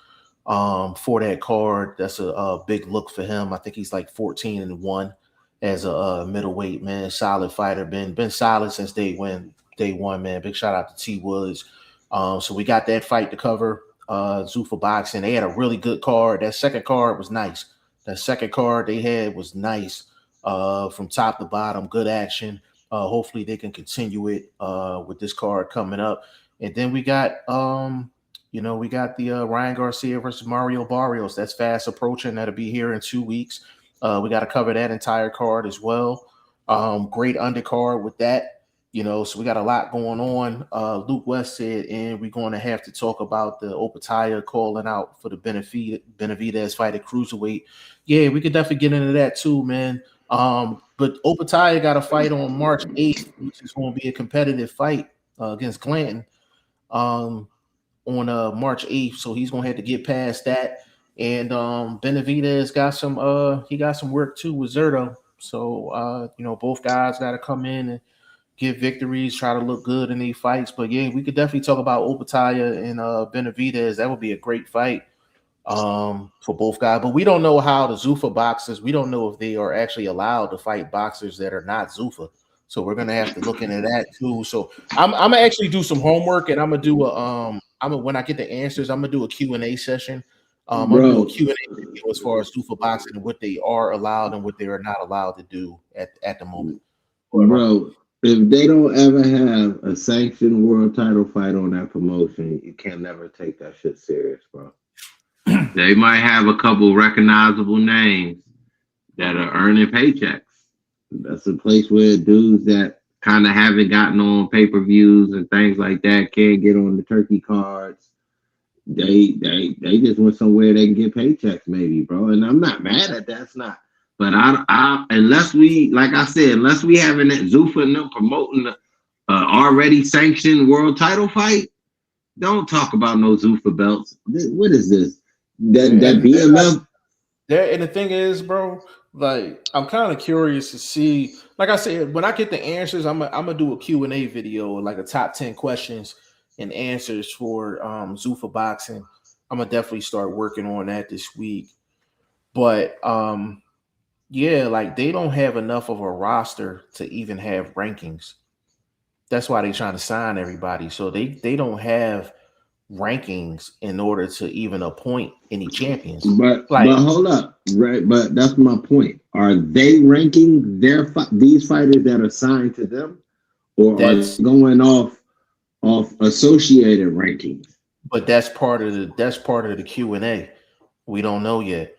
for that card. That's a big look for him. I think he's like 14-1 as a middleweight, man. Solid fighter, been solid since day one, man. Big shout out to T. Woods. So we got that fight to cover. Zuffa Boxing. They had a really good card. That second card was nice. That second card they had was nice from top to bottom. Good action. Hopefully they can continue it with this card coming up. And then we got we got the Ryan Garcia versus Mario Barrios. That's fast approaching. That'll be here in 2 weeks. We got to cover that entire card as well. Great undercard with that. So we got a lot going on. Luke West said, and we're going to have to talk about the Opataya calling out for the Benavidez fight at cruiserweight. Yeah, we could definitely get into that too, man. But Opataya got a fight on March 8th, which is going to be a competitive fight against Glanton on March 8th. So he's going to have to get past that. And Benavidez got some work too with Zerto. So both guys got to come in and get victories, try to look good in these fights. But yeah, we could definitely talk about Opataya and Benavidez. That would be a great fight for both guys. But we don't know how the Zuffa boxers. We don't know if they are actually allowed to fight boxers that are not Zuffa. So we're gonna have to look into that too. So I'm gonna actually do some homework, and I'm gonna do when I get the answers, I'm gonna do a Q&A session. I'm gonna do a Q&A video as far as Zuffa boxing and what they are allowed and what they are not allowed to do at the moment. Bro, if they don't ever have a sanctioned world title fight on that promotion, you can never take that shit serious, bro. They might have a couple recognizable names that are earning paychecks. That's a place where dudes that kind of haven't gotten on pay-per-views and things like that can't get on the turkey cards. They just went somewhere they can get paychecks, maybe, bro. And I'm not mad at that. That's not. But I unless we, like I said, unless we having that Zuffa and them promoting the already sanctioned world title fight, don't talk about no Zuffa belts. What is this? That BMF. There, and the thing is, bro, like I'm kind of curious to see. Like I said, when I get the answers, I'm gonna do a Q&A video, like a top 10 questions and answers for Zuffa boxing. I'm gonna definitely start working on that this week. But yeah, like they don't have enough of a roster to even have rankings. That's why they're trying to sign everybody. So they don't have rankings in order to even appoint any champions. But hold up, right? But that's my point. Are they ranking these fighters that are signed to them, or are they going off associated rankings? But that's part of the Q&A. We don't know yet.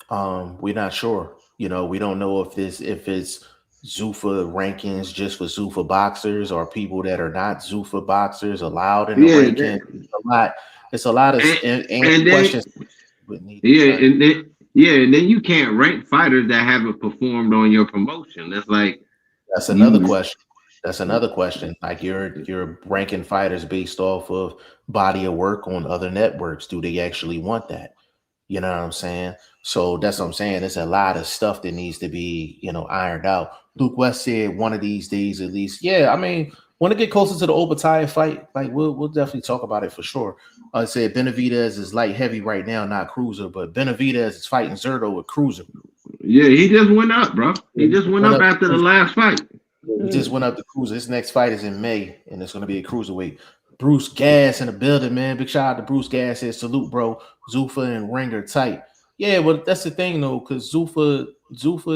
We're not sure. We don't know if it's Zuffa rankings just for Zuffa boxers or people that are not Zuffa boxers allowed in the ranking. It's a lot of questions. And then you can't rank fighters that haven't performed on your promotion. That's another question. That's another question. Like you're ranking fighters based off of body of work on other networks. Do they actually want that? You know what I'm saying? So that's what I'm saying. There's a lot of stuff that needs to be, ironed out. Luke West said one of these days at least. Yeah, I mean, when it get closer to the Opataya fight, like we'll definitely talk about it for sure. I said Benavidez is light heavy right now, not cruiser, but Benavidez is fighting Zerto with cruiser. Yeah, he just went up, bro. He just went up after the last fight. He just went up to cruiser. His next fight is in May, and it's going to be a cruiserweight. Bruce Gas in the building, man. Big shout out to Bruce Gas. Says salute, bro. Zuffa and Ring are tight. Yeah, but that's the thing though, because Zuffa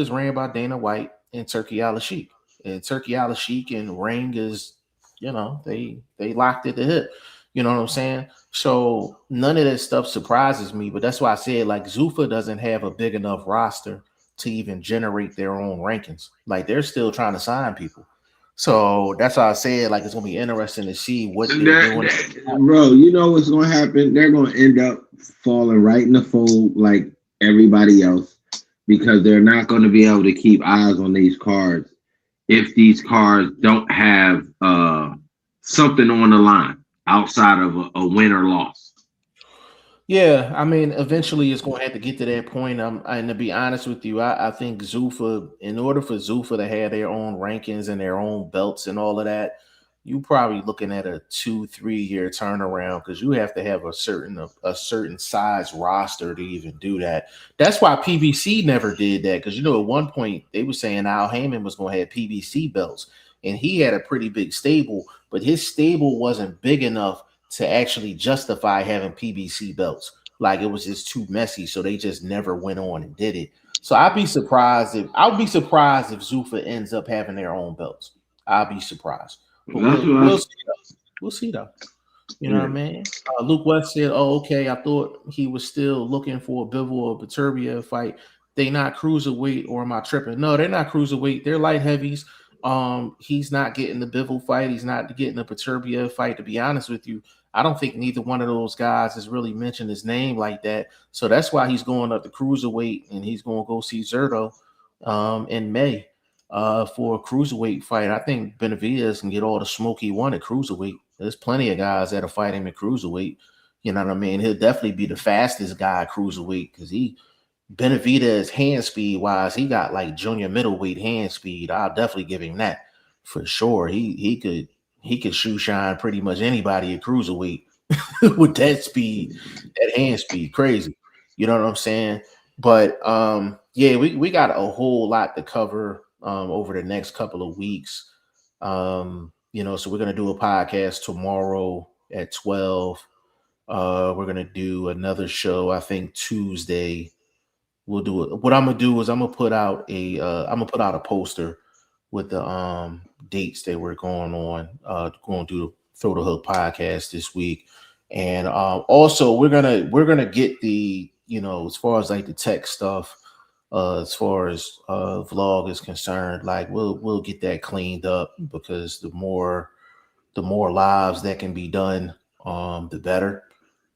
is ran by Dana White and Turkey Al-Sheikh. And Turkey Al-Sheikh and Ring is, they locked at the hip. You know what I'm saying? So none of that stuff surprises me, but that's why I said like Zuffa doesn't have a big enough roster to even generate their own rankings. Like they're still trying to sign people. So that's why I said like it's gonna be interesting to see what they're doing. Bro, you know what's gonna happen? They're gonna end up falling right in the fold like everybody else because they're not gonna be able to keep eyes on these cards if these cards don't have something on the line outside of a win or loss. Yeah, I mean, eventually it's going to have to get to that point. And to be honest with you, I think Zuffa, in order for Zuffa to have their own rankings and their own belts and all of that, you probably looking at a 2-3 year turnaround because you have to have a certain size roster to even do that. That's why PBC never did that because at one point they were saying Al Heyman was going to have PBC belts, and he had a pretty big stable, but his stable wasn't big enough to actually justify having PBC belts. Like it was just too messy, so they just never went on and did it. So I'd be surprised if Zuffa ends up having their own belts. I'll be surprised. But we'll see though. You know what I mean? Luke West said, "Oh, okay. I thought he was still looking for a Bivol or Baturbia fight. They not cruiserweight, or am I tripping? No, they're not cruiserweight. They're light heavies. He's not getting the Bivol fight. He's not getting the Baturbia fight. To be honest with you, I don't think neither one of those guys has really mentioned his name like that. So that's why he's going up to cruiserweight, and he's going to go see Zerto in May for a cruiserweight fight. I think Benavidez can get all the smoke he wanted cruiserweight. There's plenty of guys that'll fight him at cruiserweight. You know what I mean? He'll definitely be the fastest guy at cruiserweight because he Benavidez hand speed wise, he got like junior middleweight hand speed. I'll definitely give him that for sure. He could shoe shine pretty much anybody at cruiserweight with that speed, that hand speed, crazy. You know what I'm saying? But yeah, we got a whole lot to cover over the next couple of weeks. So we're gonna do a podcast tomorrow at 12. We're gonna do another show, I think Tuesday. We'll do it. What I'm gonna do is I'm gonna put out a poster with the dates that we're going on. Going to do the Throw the Hook podcast this week, and also we're gonna get the as far as like the tech stuff, as far as vlog is concerned, like we'll get that cleaned up because the more lives that can be done, the better.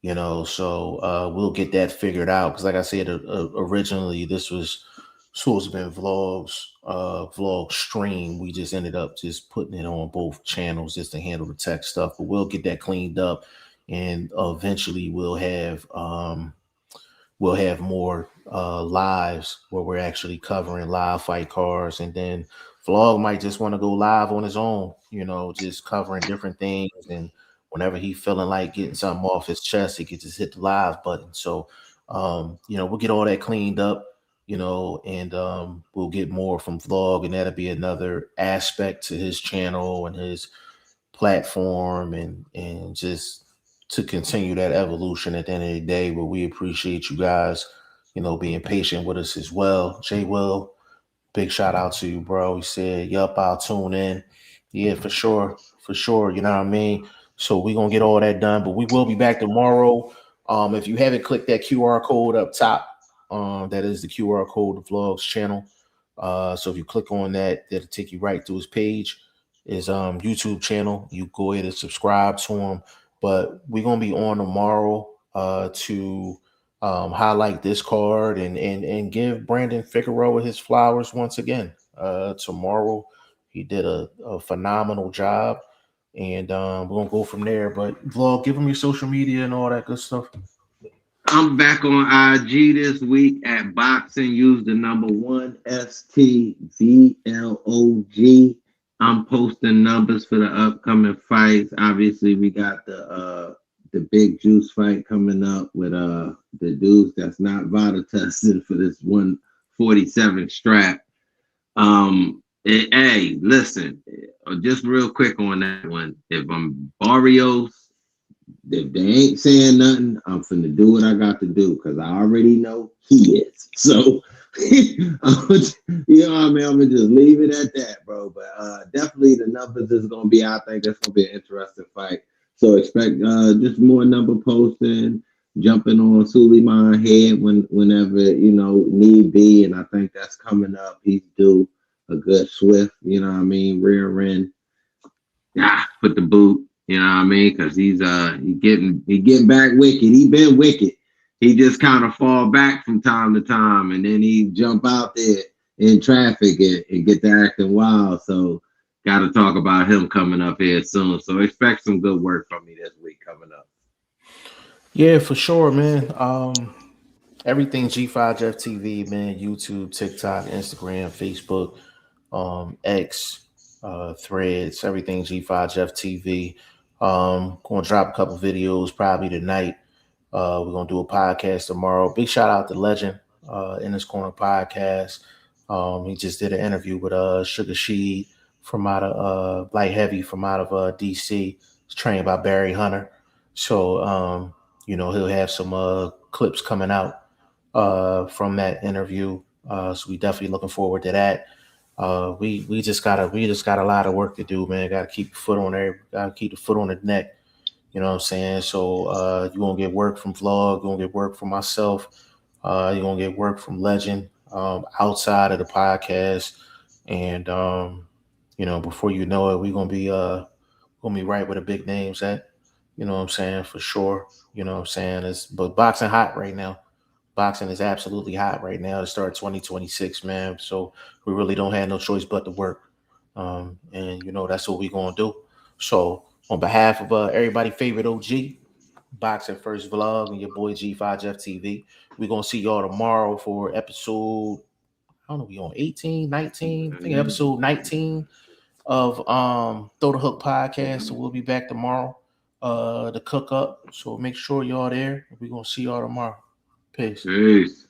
So we'll get that figured out because, like I said, originally this was supposed to be vlog stream. We just ended up just putting it on both channels just to handle the tech stuff. But we'll get that cleaned up, and eventually we'll have more lives where we're actually covering live fight cards, and then vlog might just want to go live on his own, just covering different things. And whenever he feeling like getting something off his chest, he can just hit the live button. So we'll get all that cleaned up, and we'll get more from vlog, and that'll be another aspect to his channel and his platform, and just to continue that evolution at the end of the day. But we appreciate you guys, being patient with us as well. Jay Will, big shout out to you, bro. He said, yup, I'll tune in. Yeah, for sure. For sure. You know what I mean? So we're gonna get all that done, but we will be back tomorrow. If you haven't clicked that QR code up top, that is the QR code of Vlogs channel. So if you click on that, that'll take you right to his page, his YouTube channel. You go ahead and subscribe to him. But we're gonna be on tomorrow to highlight this card, and give Brandon Figueroa his flowers once again. Tomorrow, he did a phenomenal job, and we're gonna go from there. But vlog, give him your social media and all that good stuff. I'm back on IG this week at boxing. Use the number 1STVLOG. I'm posting numbers for the upcoming fights. Obviously, we got the big juice fight coming up with the dudes that's not VADA testing for this 147 strap. Hey, listen, just real quick on that one. If I'm Barrios, if they ain't saying nothing, I'm finna do what I got to do because I already know he is. So, you know what I mean? I'm gonna just leave it at that, bro. But definitely the numbers is gonna be. I think it's gonna be an interesting fight. So expect just more number posting, jumping on Suleiman head whenever need be, and I think that's coming up. He's due a good swift, rear end. Put the boot. You know what I mean? Because he's getting back wicked. He been wicked. He just kind of fall back from time to time, and then he jump out there in traffic and get to acting wild. So got to talk about him coming up here soon. So expect some good work from me this week coming up. Yeah, for sure, man. Everything G5 Jeff TV, man. YouTube, TikTok, Instagram, Facebook, X, Threads, everything G5 Jeff TV. Gonna drop a couple videos probably tonight. We're gonna do a podcast tomorrow. Big shout out to Legend in this corner podcast. He just did an interview with Sugar Sheed from out of light heavy from out of DC. He's trained by Barry Hunter. So he'll have some clips coming out from that interview. So we definitely looking forward to that. We just got a lot of work to do, man. Gotta keep the foot on the neck. You know what I'm saying? So you're gonna get work from vlog, you're gonna get work from myself, you're gonna get work from Legend outside of the podcast. And before you know it, we're gonna be right where the big names at. You know what I'm saying? For sure. You know what I'm saying? But boxing hot right now. Boxing is absolutely hot right now to start 2026, man. So we really don't have no choice but to work. And that's what we're gonna do. So on behalf of everybody favorite OG, Boxing First Vlog and your boy G5 Jeff TV. We're gonna see y'all tomorrow for episode, I don't know, we on 18, 19, I think episode 19 of Throw the Hook podcast. So we'll be back tomorrow to cook up. So make sure y'all there. We're gonna see y'all tomorrow. Peace. Peace.